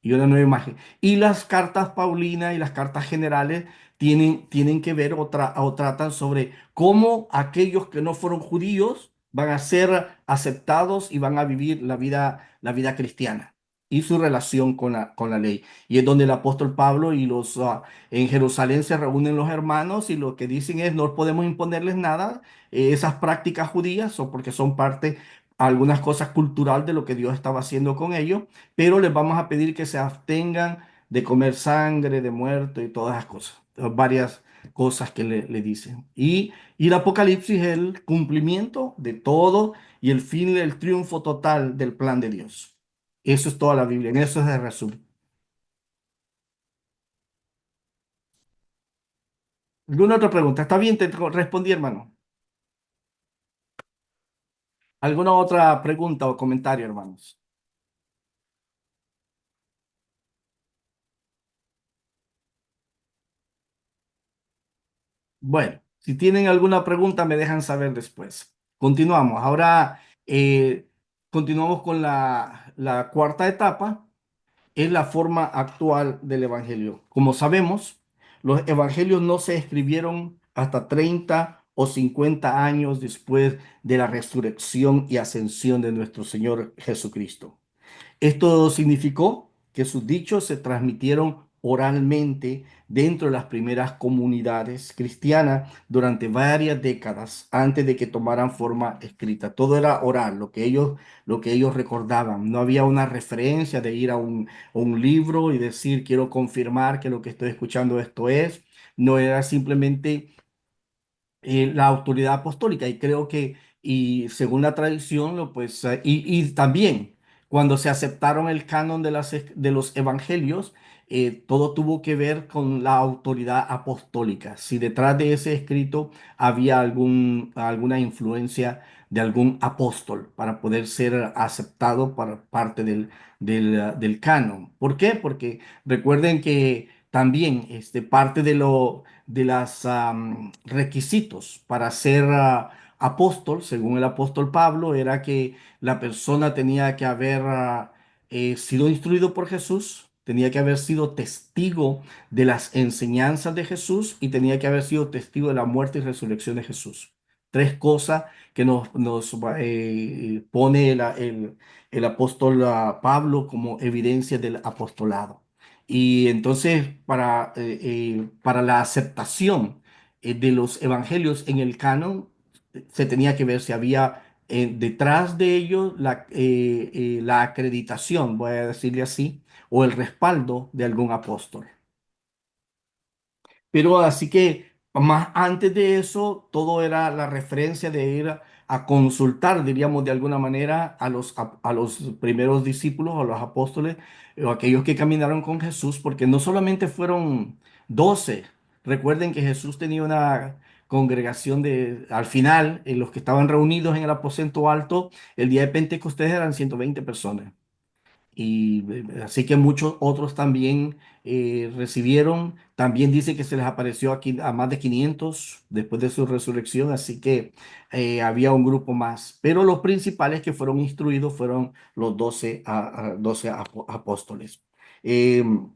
y una nueva imagen. Y las cartas Paulinas y las cartas generales tienen que ver o tratan sobre cómo aquellos que no fueron judíos van a ser aceptados y van a vivir la vida cristiana y su relación con la ley. Y es donde el apóstol Pablo en Jerusalén se reúnen los hermanos y lo que dicen es no podemos imponerles nada, esas prácticas judías o porque son parte, algunas cosas cultural de lo que Dios estaba haciendo con ellos, pero les vamos a pedir que se abstengan de comer sangre, de muerto y todas esas cosas, varias cosas que le dicen. Y el Apocalipsis es el cumplimiento de todo y el fin del triunfo total del plan de Dios. Eso es toda la Biblia, en eso es el resumen. ¿Alguna otra pregunta? ¿Está bien? Te respondí, hermano. ¿Alguna otra pregunta o comentario, hermanos? Bueno, si tienen alguna pregunta, me dejan saber después. Continuamos. Ahora continuamos con la cuarta etapa, es la forma actual del Evangelio. Como sabemos, los Evangelios no se escribieron hasta 30 o 50 años después de la resurrección y ascensión de nuestro Señor Jesucristo. Esto significó que sus dichos se transmitieron oralmente dentro de las primeras comunidades cristianas durante varias décadas antes de que tomaran forma escrita. Todo era oral, lo que ellos recordaban. No había una referencia de ir a un libro y decir, quiero confirmar que lo que estoy escuchando esto es. No era simplemente la autoridad apostólica y creo que, y según la tradición, y también cuando se aceptaron el canon de los evangelios, todo tuvo que ver con la autoridad apostólica. Si detrás de ese escrito había alguna influencia de algún apóstol para poder ser aceptado para parte del canon. ¿Por qué? Porque recuerden que también parte de los requisitos para ser apóstol, según el apóstol Pablo, era que la persona tenía que haber sido instruido por Jesús, tenía que haber sido testigo de las enseñanzas de Jesús y tenía que haber sido testigo de la muerte y resurrección de Jesús. Tres cosas que nos pone el apóstol Pablo como evidencia del apostolado. Y entonces, para la aceptación de los evangelios en el canon, se tenía que ver si había detrás de ellos la acreditación, voy a decirle así, o el respaldo de algún apóstol. Pero así que más antes de eso, todo era la referencia de ir a consultar, diríamos de alguna manera, a los primeros discípulos, a los apóstoles, o aquellos que caminaron con Jesús, porque no solamente fueron 12. Recuerden que Jesús tenía una congregación al final, los que estaban reunidos en el aposento alto, el día de Pentecostés eran 120 personas. Y así que muchos otros también recibieron. También dice que se les apareció aquí a más de 500 después de su resurrección, así que había un grupo más. Pero los principales que fueron instruidos fueron los 12, 12 apóstoles. Em,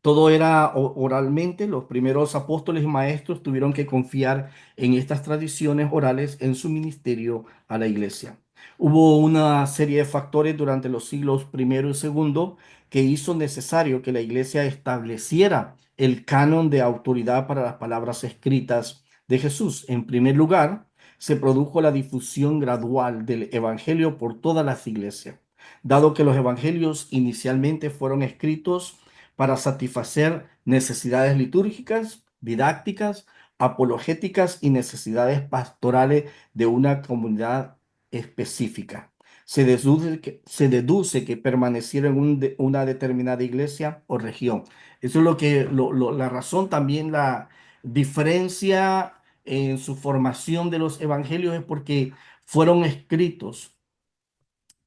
Todo era oralmente. Los primeros apóstoles y maestros tuvieron que confiar en estas tradiciones orales en su ministerio a la iglesia. Hubo una serie de factores durante los siglos primero y segundo que hizo necesario que la iglesia estableciera el canon de autoridad para las palabras escritas de Jesús. En primer lugar, se produjo la difusión gradual del evangelio por todas las iglesias. Dado que los evangelios inicialmente fueron escritos para satisfacer necesidades litúrgicas, didácticas, apologéticas y necesidades pastorales de una comunidad específica. Se deduce que permanecieron en una determinada iglesia o región. Eso es la razón, también la diferencia en su formación de los evangelios es porque fueron escritos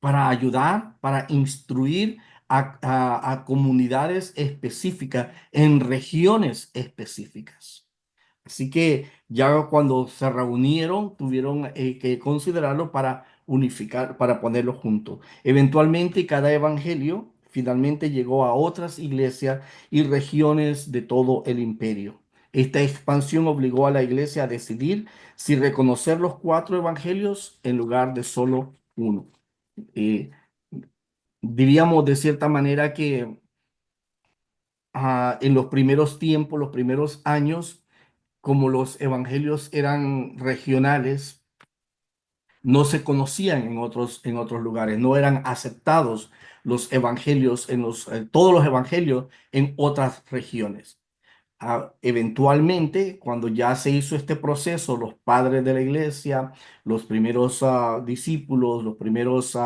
para ayudar, para instruir a comunidades específicas en regiones específicas. Así que ya cuando se reunieron, tuvieron que considerarlo para unificar, para ponerlo junto. Eventualmente, cada evangelio finalmente llegó a otras iglesias y regiones de todo el imperio. Esta expansión obligó a la iglesia a decidir si reconocer los cuatro evangelios en lugar de solo uno. Eh, Diríamos de cierta manera que en los primeros tiempos, los primeros años, como los evangelios eran regionales, no se conocían en otros lugares, no eran aceptados los evangelios todos los evangelios en otras regiones. Eventualmente, cuando ya se hizo este proceso, los padres de la iglesia, los primeros discípulos, los primeros,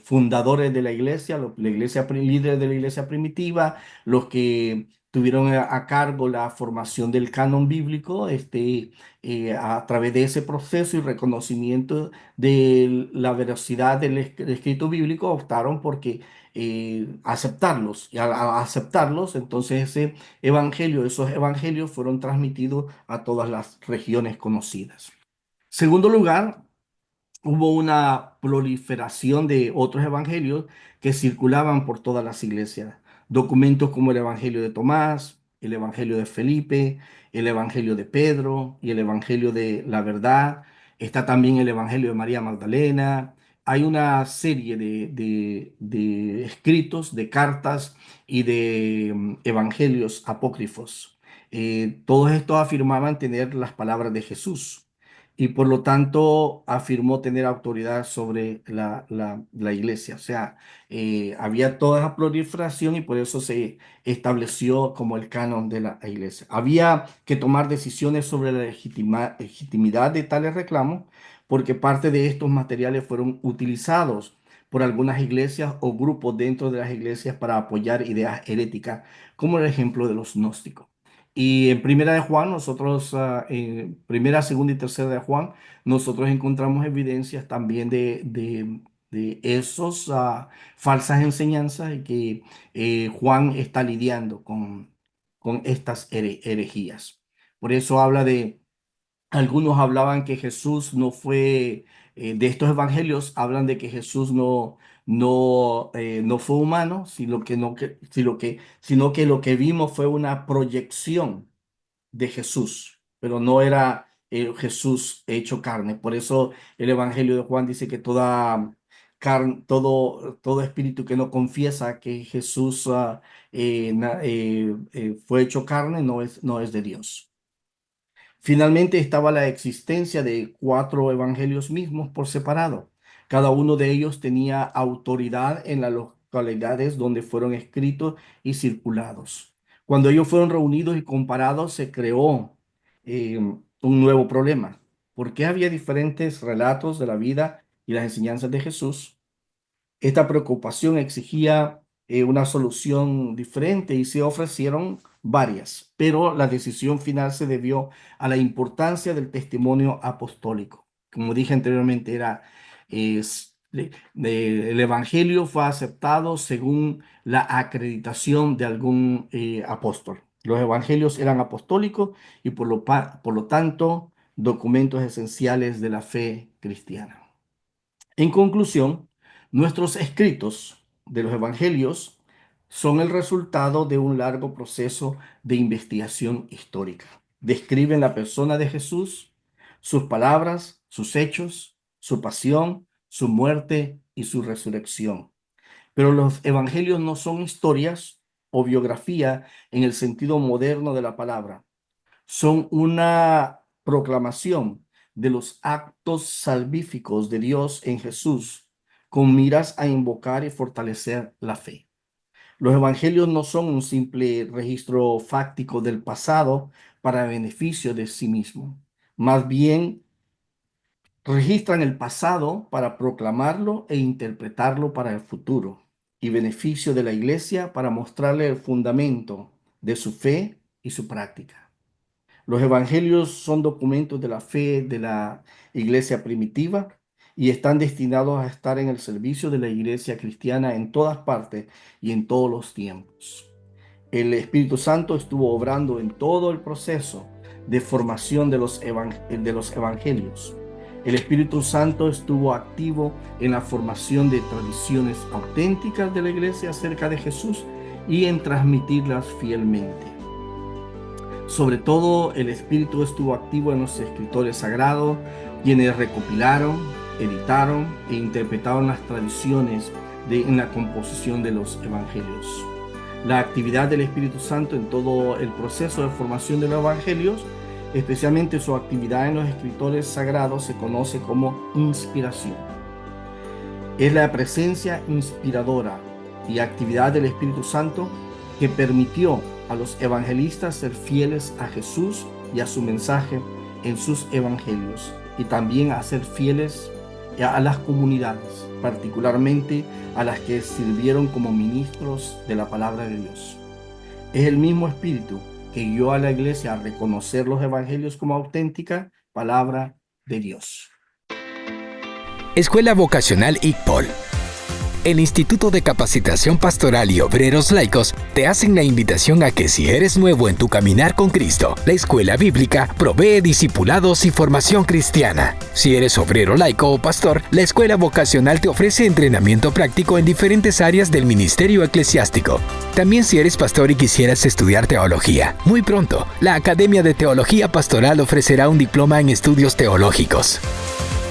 fundadores de la iglesia, líderes de la iglesia primitiva, los que tuvieron a cargo la formación del canon bíblico, a través de ese proceso y reconocimiento de la veracidad del escrito bíblico, optaron porque aceptarlos. Y al aceptarlos, entonces esos evangelios fueron transmitidos a todas las regiones conocidas. Segundo lugar, hubo una proliferación de otros evangelios que circulaban por todas las iglesias. Documentos como el Evangelio de Tomás, el Evangelio de Felipe, el Evangelio de Pedro y el Evangelio de la Verdad. Está también el Evangelio de María Magdalena. Hay una serie de escritos, de cartas y de evangelios apócrifos. Todos estos afirmaban tener las palabras de Jesús y por lo tanto afirmó tener autoridad sobre la iglesia. O sea, había toda esa proliferación y por eso se estableció como el canon de la iglesia. Había que tomar decisiones sobre la legitimidad de tales reclamos porque parte de estos materiales fueron utilizados por algunas iglesias o grupos dentro de las iglesias para apoyar ideas heréticas, como el ejemplo de los gnósticos. Y en Primera de Juan, nosotros, en Primera, Segunda y Tercera de Juan, nosotros encontramos evidencias también de esos falsas enseñanzas y que Juan está lidiando con estas herejías. Por eso habla de, algunos hablaban que Jesús no fue, de estos evangelios hablan de que Jesús no fue humano, sino que lo que vimos fue una proyección de Jesús, pero no era Jesús hecho carne. Por eso el Evangelio de Juan dice que toda carne, todo espíritu que no confiesa que Jesús fue hecho carne no es de Dios. Finalmente estaba la existencia de 4 evangelios mismos por separado. Cada uno de ellos tenía autoridad en las localidades donde fueron escritos y circulados. Cuando ellos fueron reunidos y comparados, se creó un nuevo problema. ¿Por qué había diferentes relatos de la vida y las enseñanzas de Jesús? Esta preocupación exigía una solución diferente y se ofrecieron varias, pero la decisión final se debió a la importancia del testimonio apostólico. Como dije anteriormente, el Evangelio fue aceptado según la acreditación de algún apóstol. Los Evangelios eran apostólicos y por lo tanto documentos esenciales de la fe cristiana. En conclusión, nuestros escritos de los evangelios son el resultado de un largo proceso de investigación histórica. Describen la persona de Jesús, sus palabras, sus hechos, su pasión, su muerte y su resurrección. Pero los evangelios no son historias o biografía en el sentido moderno de la palabra, son una proclamación de los actos salvíficos de Dios en Jesús con miras a invocar y fortalecer la fe. Los evangelios no son un simple registro fáctico del pasado para beneficio de sí mismo. Más bien, registran el pasado para proclamarlo e interpretarlo para el futuro y beneficio de la iglesia para mostrarle el fundamento de su fe y su práctica. Los evangelios son documentos de la fe de la iglesia primitiva y están destinados a estar en el servicio de la iglesia cristiana en todas partes y en todos los tiempos. El Espíritu Santo estuvo obrando en todo el proceso de formación de los evangelios. El Espíritu Santo estuvo activo en la formación de tradiciones auténticas de la iglesia acerca de Jesús y en transmitirlas fielmente. Sobre todo, el Espíritu estuvo activo en los escritores sagrados, quienes recopilaron, editaron e interpretaron las tradiciones en la composición de los evangelios. La actividad del Espíritu Santo en todo el proceso de formación de los evangelios, especialmente su actividad en los escritores sagrados, se conoce como inspiración. Es la presencia inspiradora y actividad del Espíritu Santo que permitió a los evangelistas ser fieles a Jesús y a su mensaje en sus evangelios, y también a ser fieles a las comunidades, particularmente a las que sirvieron como ministros de la palabra de Dios. Es el mismo espíritu que guió a la iglesia a reconocer los evangelios como auténtica palabra de Dios. Escuela Vocacional ICPOL. El Instituto de Capacitación Pastoral y Obreros Laicos te hacen la invitación a que si eres nuevo en tu caminar con Cristo, la escuela bíblica provee discipulados y formación cristiana. Si eres obrero laico o pastor, la escuela vocacional te ofrece entrenamiento práctico en diferentes áreas del ministerio eclesiástico. También si eres pastor y quisieras estudiar teología, muy pronto, la Academia de Teología Pastoral ofrecerá un diploma en estudios teológicos.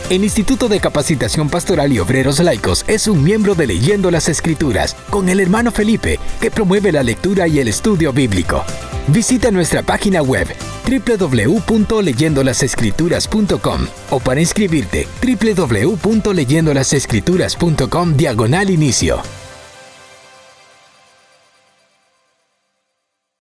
El Instituto de Capacitación Pastoral y Obreros Laicos es un miembro de Leyendo las Escrituras, con el hermano Felipe, que promueve la lectura y el estudio bíblico. Visita nuestra página web www.leyendolasescrituras.com o para inscribirte www.leyendolasescrituras.com/inicio.